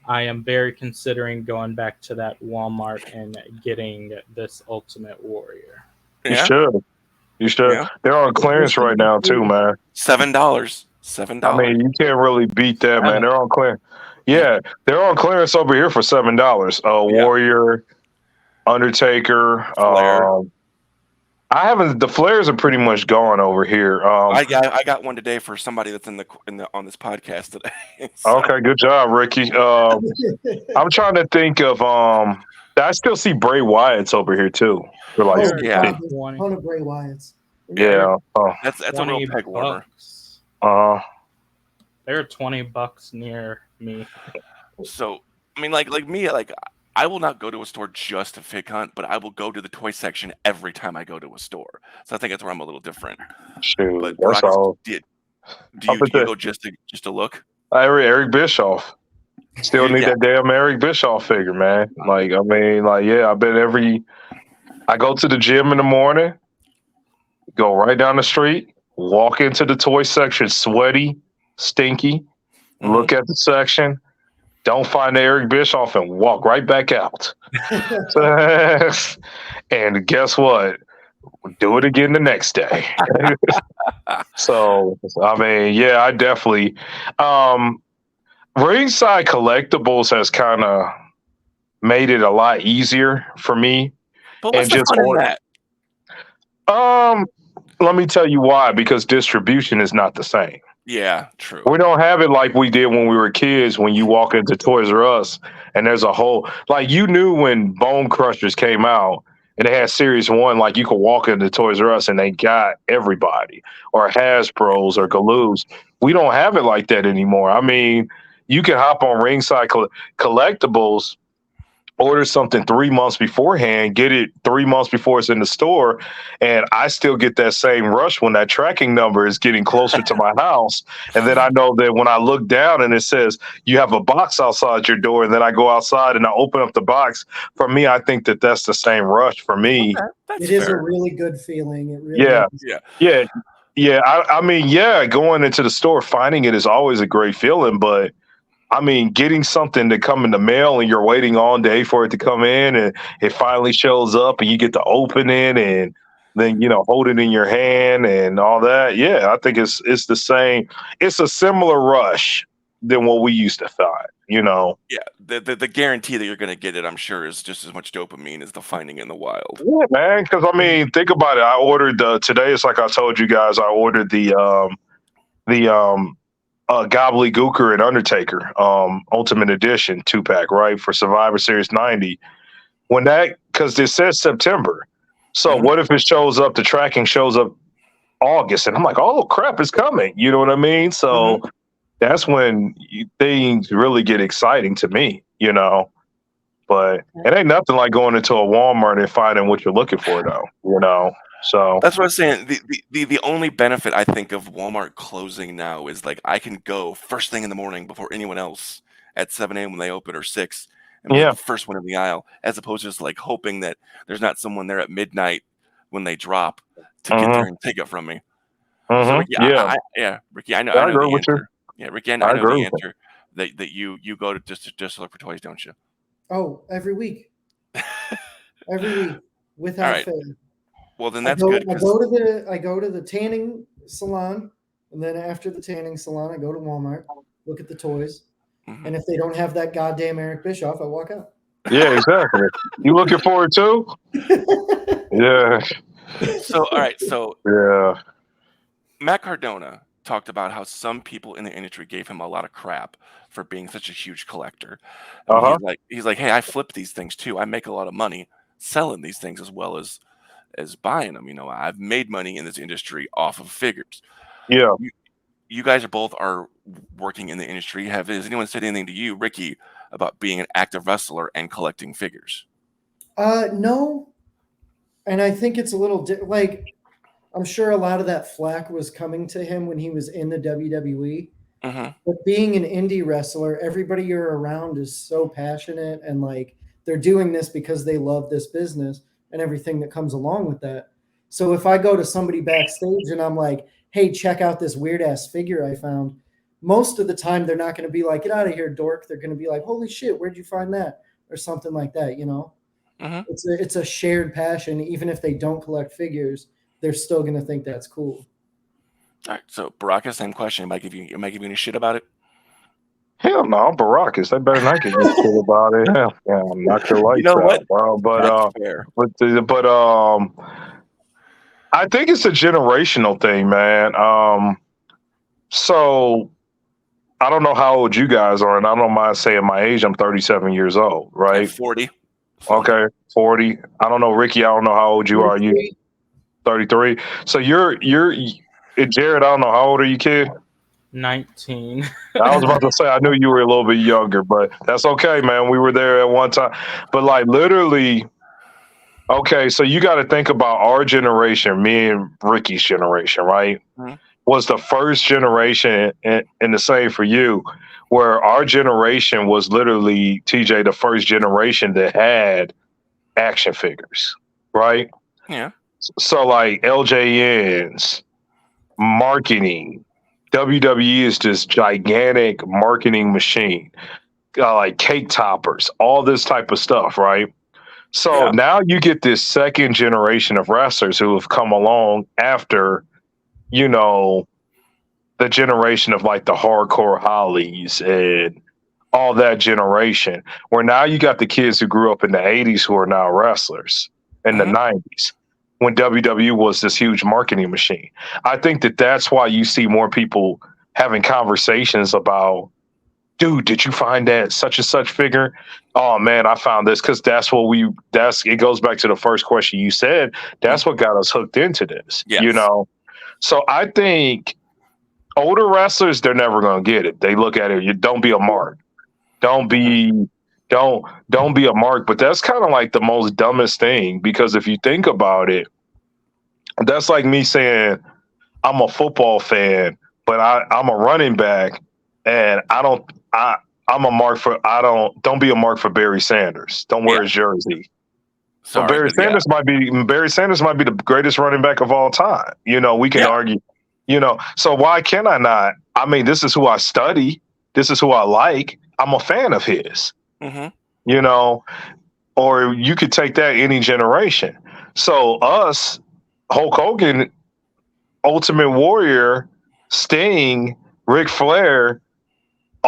I am very considering going back to that Walmart and getting this Ultimate Warrior. You Yeah, should. You should. yeah. They're on clearance right now too, man. $7. $7. I mean, you can't really beat that, man. Seven. They're on clearance. Yeah, Yeah, they're on clearance over here for $7. yeah. Warrior, Undertaker. Flair. I haven't. The flares are pretty much gone over here. I got one today for somebody that's in the on this podcast today. So, Okay, good job, Ricky. I'm trying to think of. I still see Bray Wyatt's over here too. For like, Oh They're yeah. God, about there's a 20, ton of Bray Wyatts. yeah. that's a real 20 peg warmer. bucks. Uh, They're $20 near me. So I mean, like me, like I will not go to a store just to fig hunt, but I will go to the toy section every time I go to a store. So I think that's where I'm a little different. shoot, But that's Baracus, all. do Up you at the go just to look? Eric Bischoff. Still need Yeah. that damn Eric Bischoff figure, man. Like, I mean, like, yeah, I bet I go to the gym in the morning, go right down the street, walk into the toy section, sweaty, stinky, Mhm. look at the section, don't find the Eric Bischoff, and walk right back out. And guess what? Do it again the next day. So, I mean, yeah, I definitely. Um, Ringside Collectibles has kind of made it a lot easier for me, But what's and the just fun in that? um, let me tell you why. Because distribution is not the same. Yeah, true. We don't have it like we did when we were kids. When you walk into Toys R Us and there's a whole like you knew when Bone Crushers came out and they had Series One, like you could walk into Toys R Us and they got everybody or Hasbro's or Galoos. We don't have it like that anymore. I mean, you can hop on Ringside Collectibles, order something 3 months beforehand, get it 3 months before it's in the store, and I still get that same rush when that tracking number is getting closer to my house. And then I know that when I look down and it says you have a box outside your door, and then I go outside and I open up the box. For me, I think that that's the same rush for me. Okay, that's It is a fair. really good feeling. It really Yeah, is. Yeah. yeah, yeah. I mean, yeah, going into the store, finding it is always a great feeling, but I mean, getting something to come in the mail and you're waiting all day for it to come in and it finally shows up and you get to open it and then hold it in your hand and all that. Yeah, I think it's the same. It's a similar rush than what we used to find. Yeah, the guarantee that you're gonna get it, I'm sure, is just as much dopamine as the finding in the wild. Yeah, man. Because I mean, think about it. I ordered today. It's like I told you guys. I ordered the Gobbledygooker and Undertaker Ultimate Edition 2-pack, right, for Survivor Series 90. When that, because it says September. So Mhm. what if it shows up, the tracking shows up August? And I'm like, oh, crap, it's coming. You know what I mean? So that's when things really get exciting to me. But it ain't nothing like going into a Walmart and finding what you're looking for, though. So, That's what I was saying. The only benefit I think of Walmart closing now is like I can go first thing in the morning before anyone else at 7 a.m. when they open or 6 and be like yeah. the first one in the aisle, as opposed to just like hoping that there's not someone there at midnight when they drop to get there Hmm. and take it from me. So Hmm. Ricky, Yeah. yeah, Ricky, I know I I know agree the with you. answer. Yeah, Ricky, I I know agree the with you. answer that you go to just to look for toys, don't you? Oh, every week, every week, All without right. fail. Well, then I that's go, good I because go to the tanning salon, and then after the tanning salon, I go to Walmart, look at the toys, and if they don't have that goddamn Eric Bischoff, I walk out. Yeah, exactly. You looking forward too? Yeah. so all right. So Yeah. Matt Cardona talked about how some people in the industry gave him a lot of crap for being such a huge collector. I mean, Uh-huh. he's like, hey, I flip these things too. I make a lot of money selling these things as well as buying them. I've made money in this industry off of figures. Yeah. You guys are working in the industry. Has anyone said anything to you, Ricky, about being an active wrestler and collecting figures? No, and I think it's a little like I'm sure a lot of that flack was coming to him when he was in the WWE. Mm-hmm. But being an indie wrestler, everybody you're around is so passionate and like They're doing this because they love this business and everything that comes along with that. So if I go to somebody backstage and I'm like, hey, check out this weird ass figure I found, most of the time they're not going to be like, get out of here, dork. They're going to be like, holy shit, where'd you find that? Or something like that, you know? Mm-hmm. It's a shared passion. Even if they don't collect figures, they're still going to think that's cool. All right. So Baraka, same question. Am I giving you any shit about it? Hell no, I'm Baracus. They better not give me shit about it. Hell, yeah, knock your You lights know what? out, bro. That's fair. But I think it's a generational thing, man. So I don't know how old you guys are, and I don't mind saying my age. I'm 37 years old, Okay, right? 40. Okay, 40. I don't know, Ricky. I don't know how old you are. You 33. So Jared. I don't know how old are you, kid. 19. I was about to say I knew you were a little bit younger, but that's okay, man. We were there at one time, but like literally. Okay, so you got to think about our generation, me and Ricky's generation, right? Mhm. Was the first generation, and the same for you, where our generation was literally, TJ, the first generation that had action figures, right? Yeah. So, like LJNs, marketing, WWE is this gigantic marketing machine, like cake toppers, all this type of stuff, right? So Yeah. now you get this second generation of wrestlers who have come along after, you know, the generation of like the hardcore Hollies and all that generation, where now you got the kids who grew up in the 80s who are now wrestlers in the Mhm. 90s when WWE was this huge marketing machine. I think that that's why you see more people having conversations about, dude, did you find that such and such figure? Oh man, I found this, because it goes back to the first question you said. That's what got us hooked into this, you Yes. know? So I think older wrestlers, they're never gonna get it. They look at it, you don't be a mark. Don't be don't be a mark. But that's kind of like the most dumbest thing, because if you think about it, that's like me saying I'm a football fan, but I'm a running back, and I'm a mark for I don't be a mark for Barry Sanders. Don't wear Yeah. his jersey. But Sorry, but yeah. Barry Sanders might be the greatest running back of all time. You know, we can Yeah. argue, so why can I not? I mean, this is who I study. This is who I like. I'm a fan of his, Mm-hmm. you know, or you could take that any generation. So us, Hulk Hogan, Ultimate Warrior, Sting, Ric Flair,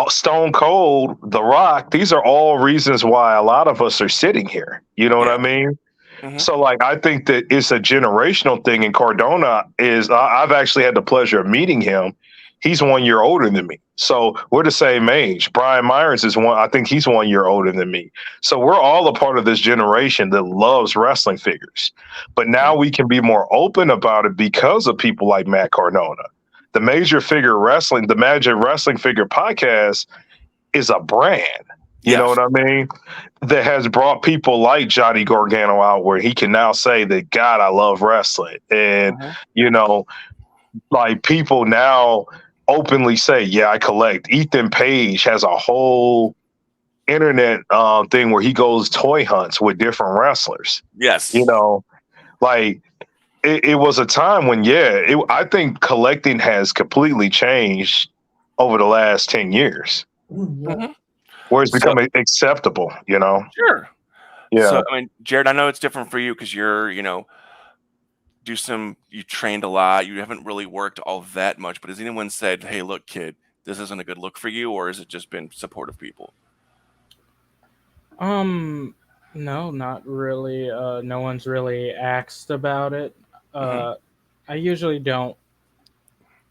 Stone Cold, The Rock, these are all reasons why a lot of us are sitting here. You know what Yeah. I mean? Mm-hmm. So, like, I think that it's a generational thing. And Cardona I've actually had the pleasure of meeting him. He's 1 year older than me. So we're the same age. Brian Myers I think he's 1 year older than me. So we're all a part of this generation that loves wrestling figures. But now we can be more open about it because of people like Matt Cardona. The Magic Wrestling Figure podcast is a brand. You know Yes. what I mean? That has brought people like Johnny Gargano out, where he can now say that, God, I love wrestling. And, Mhm. you know, like people now openly say, yeah, I collect. Ethan Page has a whole internet thing where he goes toy hunts with different wrestlers. Yes. You know, like it was a time when, I think collecting has completely changed over the last 10 years, Yeah. Mhm. where it's So become acceptable, you know? sure. Yeah. So I mean, Jared, I know it's different for you because you trained a lot. You haven't really worked all that much. But has anyone said, "Hey, look, kid, this isn't a good look for you," or has it just been supportive people? Um, no, not really. No one's really asked about it. Hmm. I usually don't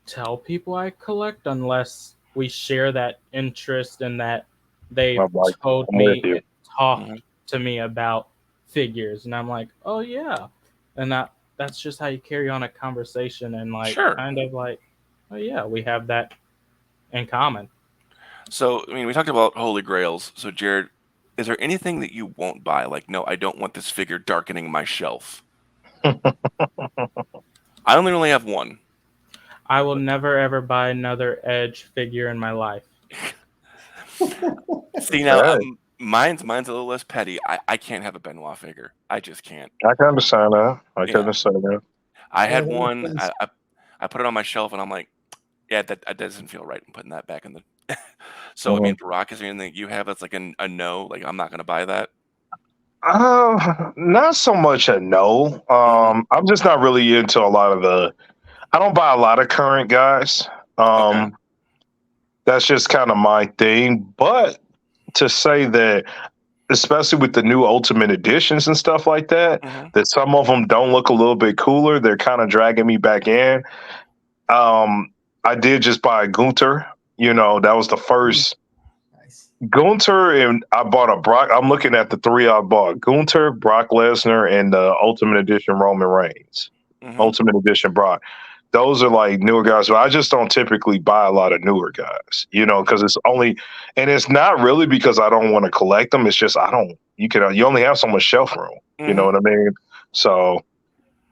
tell people I collect unless we share that interest and that they've I'm like, told I'm with me you. and talked Hmm. to me about figures, and I'm like, oh yeah, and that's just how you carry on a conversation and like Sure. kind of like, oh yeah, we have that in common. So I mean, we talked about holy grails. So Jared, is there anything that you won't buy? Like, no, I don't want this figure darkening my shelf. I only really have one. I will never ever buy another Edge figure in my life. See now, Hey. Mine's a little less petty. I can't have a Benoit figure. I just can't. I can understand that. I can Yeah. understand that. I Yeah, had that makes one. sense. I put it on my shelf, and I'm like, yeah, that doesn't feel right. I'm putting that back in the. So I Mhm. mean, Barack, is there anything you have that's like a no? Like I'm not gonna buy that. Not so much a no. Hmm. I'm just not really into a lot of the. I don't buy a lot of current guys. Okay. That's just kind of my thing. But to say that, especially with the new Ultimate editions and stuff like that, Hmm. that some of them don't look a little bit cooler. They're kind of dragging me back in. I did just buy Gunter. That was the first Nice. Gunter, and I bought a Brock. I'm looking at the three I bought: Gunter, Brock Lesnar, and the Ultimate Edition Roman Reigns. Hmm. Ultimate Edition Brock. Those are like newer guys, but I just don't typically buy a lot of newer guys, because it's only, and it's not really because I don't want to collect them. It's just I don't. You only have so much shelf room. You know Hmm. what I mean? So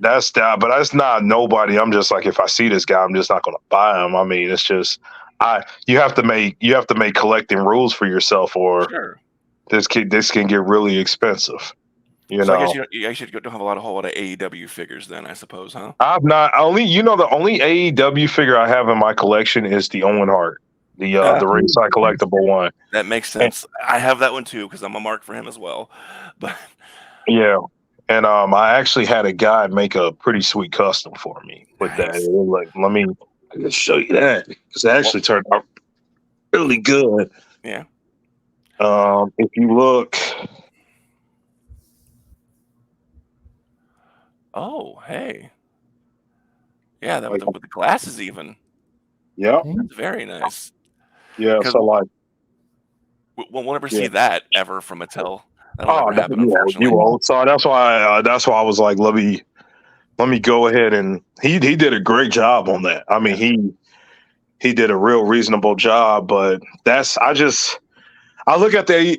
that's that. But that's not nobody. I'm just like, if I see this guy, I'm just not going to buy him. I mean, it's just you have to make collecting rules for yourself, or Sure. this can get really expensive. You So I guess know, you actually don't have a whole lot of AEW figures then, I suppose, huh? I've not only the only AEW figure I have in my collection is the Owen Hart, the Ooh, ringside nice. collectible one. That makes And, sense. I have that one too because I'm a mark for him as well. But yeah, and I actually had a guy make a pretty sweet custom for me with that. nice. Like, I can show you that because it Well, actually turned out really good. yeah. If you look, Oh, hey. Yeah, that like, with the glasses even. yeah, Okay. That's very nice. yeah. Because So like, we'll never yeah. see that ever from Mattel. That'll Oh, never happen, yeah, you unfortunately. won't. So that's why I was like, let me go ahead, and he did a great job on that. I mean, Yeah. he did a real reasonable job, but I look at I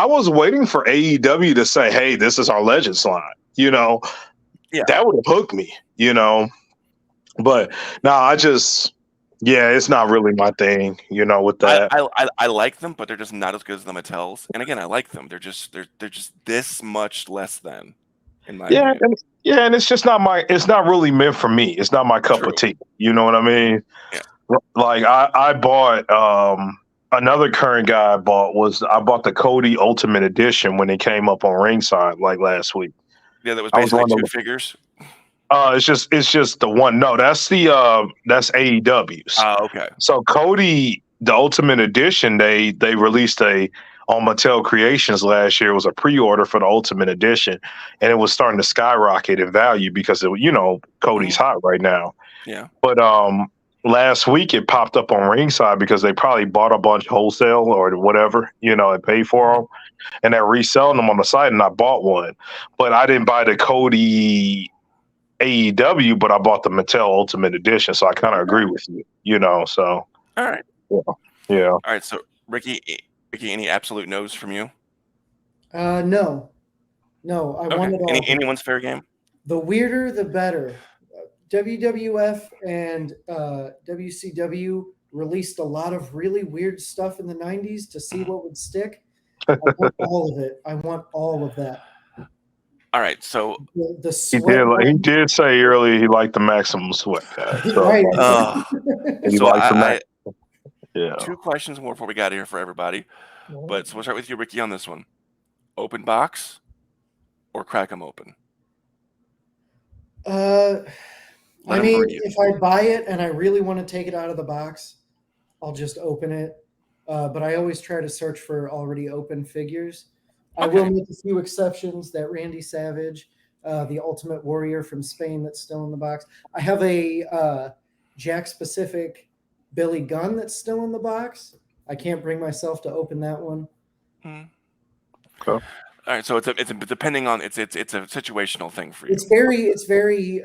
was waiting for AEW to say, "Hey, this is our Legends line." Yeah. That would have hooked me, but no, yeah, it's not really my thing, with I, that. I I like them, but they're just not as good as the Mattels. And again, I like them. They're just this much less than, in my Yeah, opinion. and it's not really meant for me. It's not my cup of True. tea. You know what I mean? Yeah. Like I bought another current guy I bought the Cody Ultimate Edition when it came up on Ringside like last week. Yeah, that was I was basically one two of figures. it's just the one. No, that's AEW's. Okay. So Cody, the Ultimate Edition, they released on Mattel Creations last year. It was a pre-order for the Ultimate Edition, and it was starting to skyrocket in value because Cody's Hmm. hot right now. Yeah. But last week it popped up on Ringside because they probably bought a bunch wholesale or whatever, and paid for Mhm. them, and they're reselling them on the site. And I bought one, but I didn't buy the Cody AEW, but I bought the Mattel Ultimate Edition, so I kind of Okay. agree with you. So All right. yeah, yeah. All right. So Ricky, any absolute no's from you? No, no, I Okay. want it all. Anyone's fair game? The weirder, the better. WWF and WCW released a lot of really weird stuff in the 90s to see Mhm. what would stick. I want all of it. I want all of that. All right. So, The He sweat did. He one, did say earlier he liked the Maximum Sweat guy. So right? uh, he so liked the I Max. Yeah. two questions more before we got here for everybody. But so we'll start with you, Ricky, on this one. Open box or crack them open? Uh, Let I them mean, breathe. if I buy it and I really want to take it out of the box, I'll just open it. But I always try to search for already open figures. I will Okay. make a few exceptions. That Randy Savage, the Ultimate Warrior from Spain, that's still in the box. I have a Jack specific Billy Gunn that's still in the box. I can't bring myself to open that one. Hmm. Okay. All right. So it's depending on it's a situational thing for you. It's very.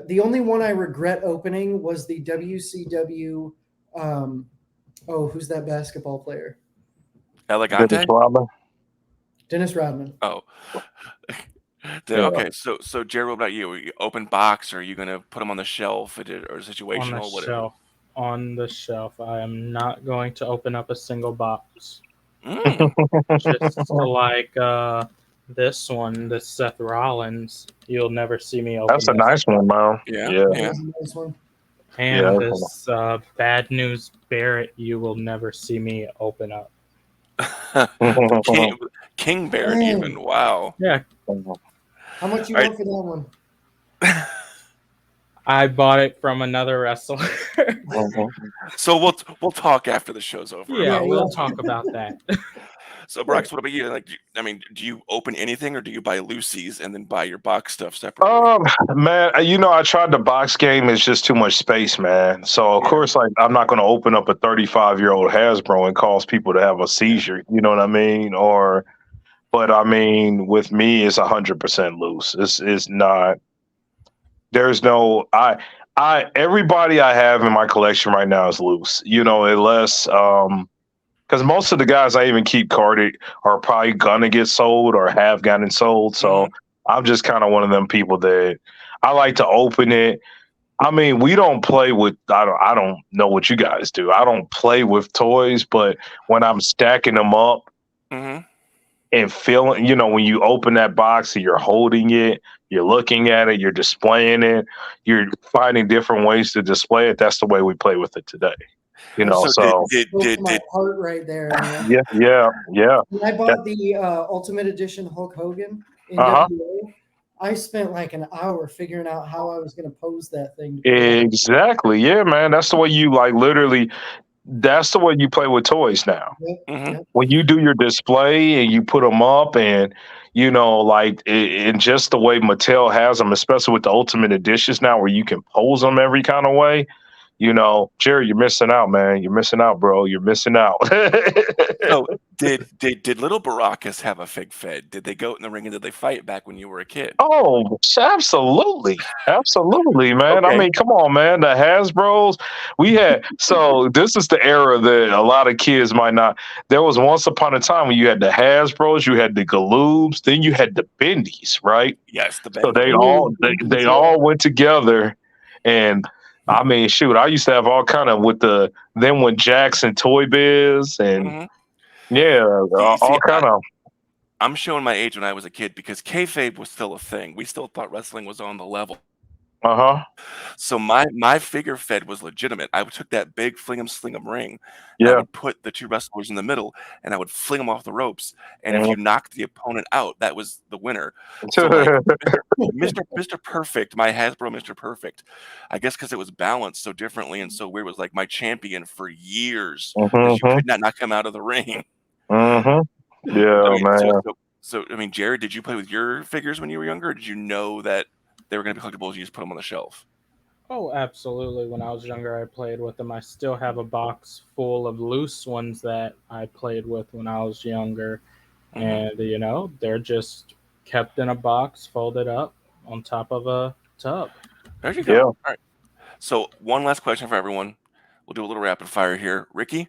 The only one I regret opening was the WCW. Who's that basketball player? Dennis Elegante? Rodman. Dennis Rodman. Oh. Yeah. Okay. So Jared, what about you? Are you open box, or are you gonna put them on the shelf, or On the situational, whatever? shelf. On the shelf. I am not going to open up a single box. Mm. Just like this one, this Seth Rollins. You'll never see me open That's a this. nice one, man. Yeah, Yeah, yeah. That's a nice one. And yeah. this Bad News Barrett, you will never see me open up. The King Barrett, Dang. even. Wow. Yeah, How much you All right. want for that one? I bought it from another wrestler. So we'll talk after the show's over. Yeah, about we'll that. talk about that. So, Brox, what about you? Like, I mean, do you open anything, or do you buy Lucy's and then buy your box stuff separately? Man, I tried the box game. It's just too much space, man. So of Yeah. course, like I'm not going to open up a 35-year-old Hasbro and cause people to have a seizure. You know what I mean? But I mean, with me, it's 100% loose. It's not. There's no. Everybody I have in my collection right now is loose. Unless because most of the guys I even keep carded are probably gonna get sold or have gotten sold. So I'm just kind of one of them people that I like to open it. I mean, we don't play with. I don't know what you guys do. I don't play with toys, but when I'm stacking them up Mm-hmm. and feeling, when you open that box and you're holding it, you're looking at it, you're displaying it, you're finding different ways to display it. That's the way we play with it today. So So Close to my heart right there, man. yeah. When I bought the Ultimate Edition Hulk Hogan in Uh-huh. WO, I spent like an hour figuring out how I was going to pose that thing. To put it on. Exactly. Yeah, man. That's the way you literally. That's the way you play with toys now. Yep, Mhm. yep. When you do your display and you put them up, and in just the way Mattel has them, especially with the Ultimate Editions now, where you can pose them every kind of way. Jerry, you're missing out, man. You're missing out, bro. You're missing out. So did little Baracus have a fig fed? Did they go in the ring and did they fight back when you were a kid? Oh, absolutely. Absolutely, man. I Okay. mean, come on, man. The Hasbros, so this is the era that a lot of kids might not. There was once upon a time when you had the Hasbros, you had the Galoobs, then you had the Bendies, right? Yes, the So they Bendy. all they, Bendies, they yeah. all went together, and I mean, shoot, I used to have all kind of then when Jackson Toy Biz and Mhm. yeah, See, all kind of I'm showing my age when I was a kid because kayfabe was still a thing. We still thought wrestling was on the level. uh-huh. So my figure fed was legitimate. I took that big fling 'em sling 'em ring, and I Yeah. would put the 2 wrestlers in the middle, and I would fling them off the ropes, and if Mhm. you knocked the opponent out, that was the winner. So, like, Mr. Perfect, my Hasbro Mr. Perfect, I guess because it was balanced so differently and so weird, was, like, my champion for years because you Mhm. could not knock him out of the ring. Mhm. I Yeah, mean, man. I mean, Jared, did you play with your figures when you were younger, or did you know that they were gonna be collectibles, you just put them on the shelf? Oh, absolutely. When I was younger, I played with them. I still have a box full of loose ones that I played with when I was younger. Mhm. And, they're just kept in a box, folded up on top of a tub. There you go. Yeah. Alright. So, one last question for everyone. We'll do a little rapid fire here. Ricky,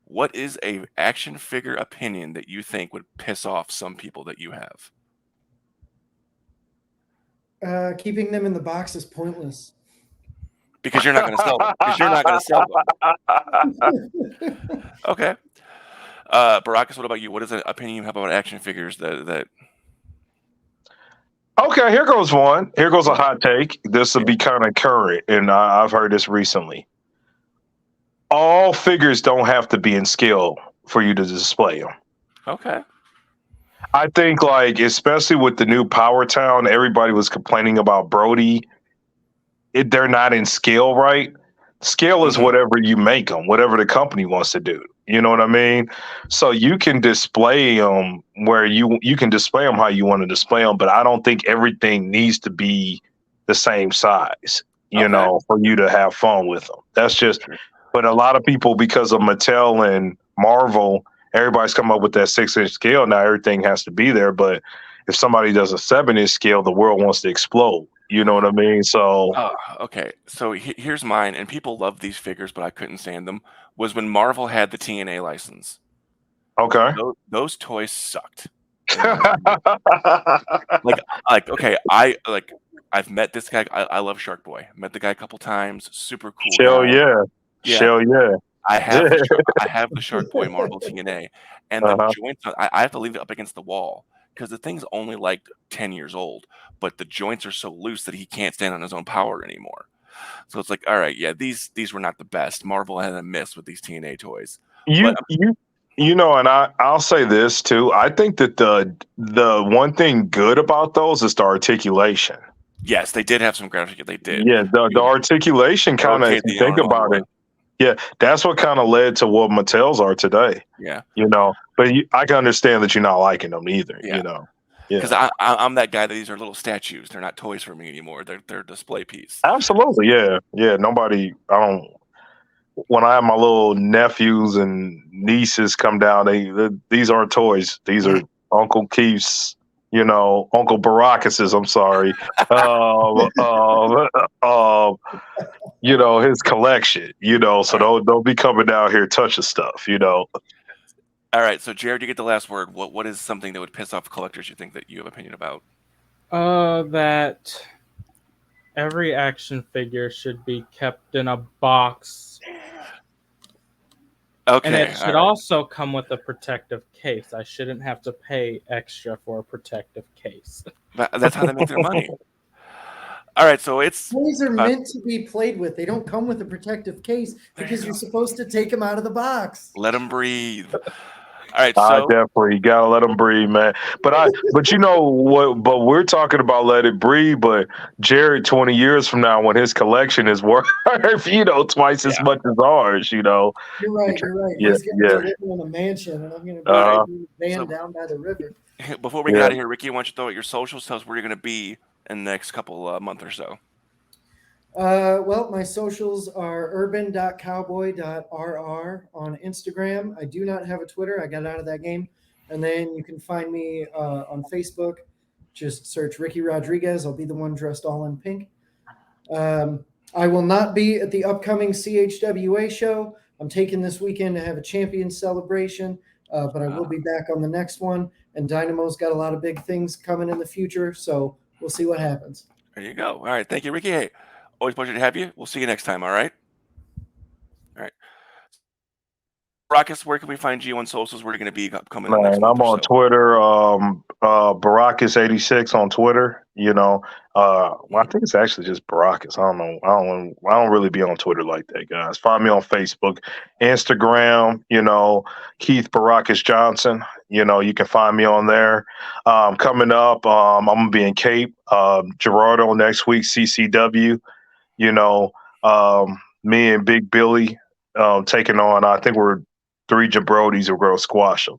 what is a action figure opinion that you think would piss off some people that you have? Keeping them in the box is pointless. Because you're not gonna sell them. Because you're not gonna sell them. Okay. Baracus, what about you? What is an opinion you have about action figures that Okay, here goes one. Here goes a Yeah. hot take. This will Yeah. be kind of current, and I've heard this recently. All figures don't have to be in scale for you to display them. Okay. I think, like, especially with the new Power Town, everybody was complaining about Brody. They're not in scale, right? Scale is Mhm. whatever you make them, whatever the company wants to do. You know what I mean? So you can display them where you can display them how you want to display them, but I don't think everything needs to be the same size. Okay. For you to have fun with them. That's just. Sure. But a lot of people, because of Mattel and Marvel, everybody's come up with that 6-inch scale. Now everything has to be there. But if somebody does a 7-inch scale, the world wants to explode. You know what I mean? So Okay. So here's mine, and people love these figures, but I couldn't stand them. Was when Marvel had the TNA license. okay. Those toys sucked. In my opinion. Okay, I've met this guy. I love Shark Boy. Met the guy a couple times. Super cool Hell guy. yeah. Yeah. Hell yeah. I have the Shark I have the Shark Boy Marvel TNA, and the Uh-huh. joints I have to leave it up against the wall because the thing's only, like, 10 years old, but the joints are so loose that he can't stand on his own power anymore. So it's like, alright, yeah, these were not the best. Marvel had a miss with these TNA toys. But, And I'll say this too. I think that the one thing good about those is the articulation. yes, they did have some graphic they did. Yeah, the You articulation kind of, if rotate you the think arm all the about way. it, yeah, that's what kind of led to what Mattel's are today. Yeah, But I can understand that you're not liking them either. yeah. Because Yeah, I'm that guy that these are little statues. They're not toys for me anymore. They're a display piece. absolutely. Yeah. Nobody. I don't. When I have my little nephews and nieces come down, these aren't toys. These are Uncle Keith's. Uncle Baracus's. I'm sorry. His collection. So Alright. don't be coming down here touching stuff. Alright, so Jared, you get the last word. What is something that would piss off collectors you think that you have opinion about? That every action figure should be kept in a box, and it Okay, should alright. also come with a protective case. I shouldn't have to pay extra for a protective case. That's how they make their money. Alright, so it's Toys are meant to be played with. They don't come with a protective case because you're supposed to take them out of the box. let them breathe. Alright, I so definitely gotta let them breathe, man. But you know what? But we're talking about let it breathe. But Jared, 20 years from now, when his collection is worth, twice as yeah, much as ours, You're right. You're right. yeah, He's going to yeah, be living in a mansion, and I'm going to be alright. in a van So down by the river. before we get yeah. out of here, Ricky, why don't you throw out your socials? Tell us where you're gonna be in the next couple month or so. Well, my socials are urban.cowboy.rr on Instagram. I do not have a Twitter. I got out of that game. And then you can find me on Facebook. Just search Ricky Rodriguez. I'll be the one dressed all in pink. I will not be at the upcoming CHWA show. I'm taking this weekend to have a champion celebration, but I will be back on the next one. And Dynamo's got a lot of big things coming in the future, so we'll see what happens. There you go. Alright, thank you, Ricky. Hey, always a pleasure to have you. We'll see you next time, alright? Alright. Rockus, where can we find you on socials? Where are you gonna be coming in the next Man, month I'm or on so? Twitter. Baracus86 on Twitter. I think it's actually just Baracus. I don't know. I don't really be on Twitter like that, guys. Find me on Facebook, Instagram. Keith Baracus Johnson. You can find me on there. Coming up, I'm gonna be in Cape. Gerardo next week. CCW. You know, Me and Big Billy taking on. I think we're three jabronis who are going to squash them.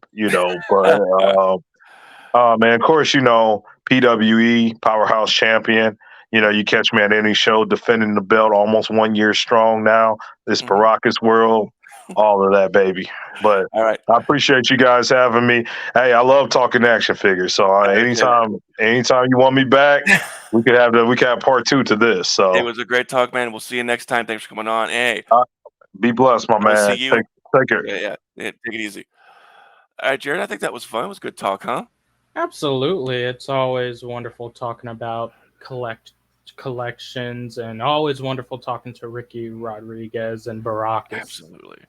Man, of course, PWE Powerhouse Champion. You catch me at any show defending the belt, almost 1 year strong now. This Mhm. Baracus world, all of that, baby. But Alright. I appreciate you guys having me. Hey, I love talking action figures. So anytime you want me back, we could have part two to this. So It was a great talk, man. We'll see you next time. Thanks for coming on. Hey, be blessed, my I will see man. you. Take care. Yeah. Take it easy. Alright, Jared, I think that was fun. It was good talk, huh? Absolutely. It's always wonderful talking about collections, and always wonderful talking to Ricky Rodriguez and Baracus. Absolutely.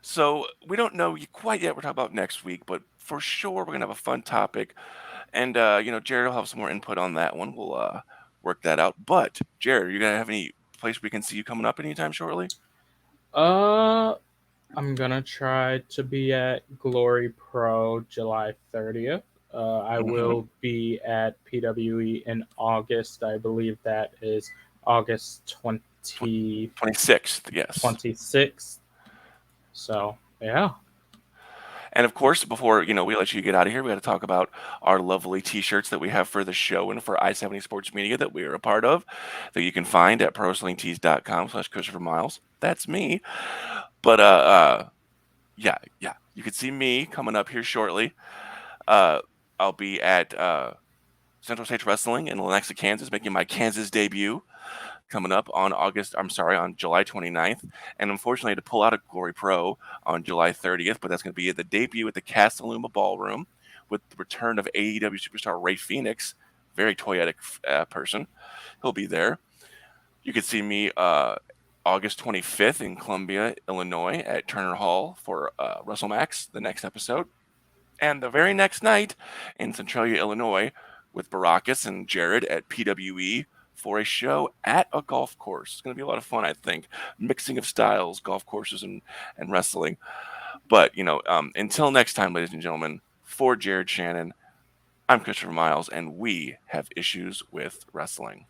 So we don't know quite yet. We're talking about next week, but for sure we're gonna have a fun topic, and Jared will have some more input on that one. We'll work that out. But Jared, you gonna have any place we can see you coming up anytime shortly? I'm gonna try to be at Glory Pro July 30th. I Mhm. will be at PWE in August. I believe that is August 26th, yes. 26th. So, yeah. And of course, before we let you get out of here, we got to talk about our lovely T-shirts that we have for the show and for I-70 Sports Media that we are a part of, that you can find at ProWrestlingTees.com/Christopher Miles. That's me. But yeah, you can see me coming up here shortly. I'll be at Central States Wrestling in Lenexa, Kansas, making my Kansas debut coming up on July 29th. And unfortunately, I had to pull out of Glory Pro on July 30th, but that's going to be at the debut at the Castelluma Ballroom with the return of AEW superstar Ray Phoenix, very toyetic person. He'll be there. You can see me August 25th in Columbia, Illinois at Turner Hall for WrestleMax, the next episode. And the very next night in Centralia, Illinois, with Baracus and Jared at PWE for a show at a golf course. It's going to be a lot of fun, I think. Mixing of styles, golf courses, and wrestling. But, until next time, ladies and gentlemen, for Jared Shannon, I'm Christopher Miles, and we have issues with wrestling.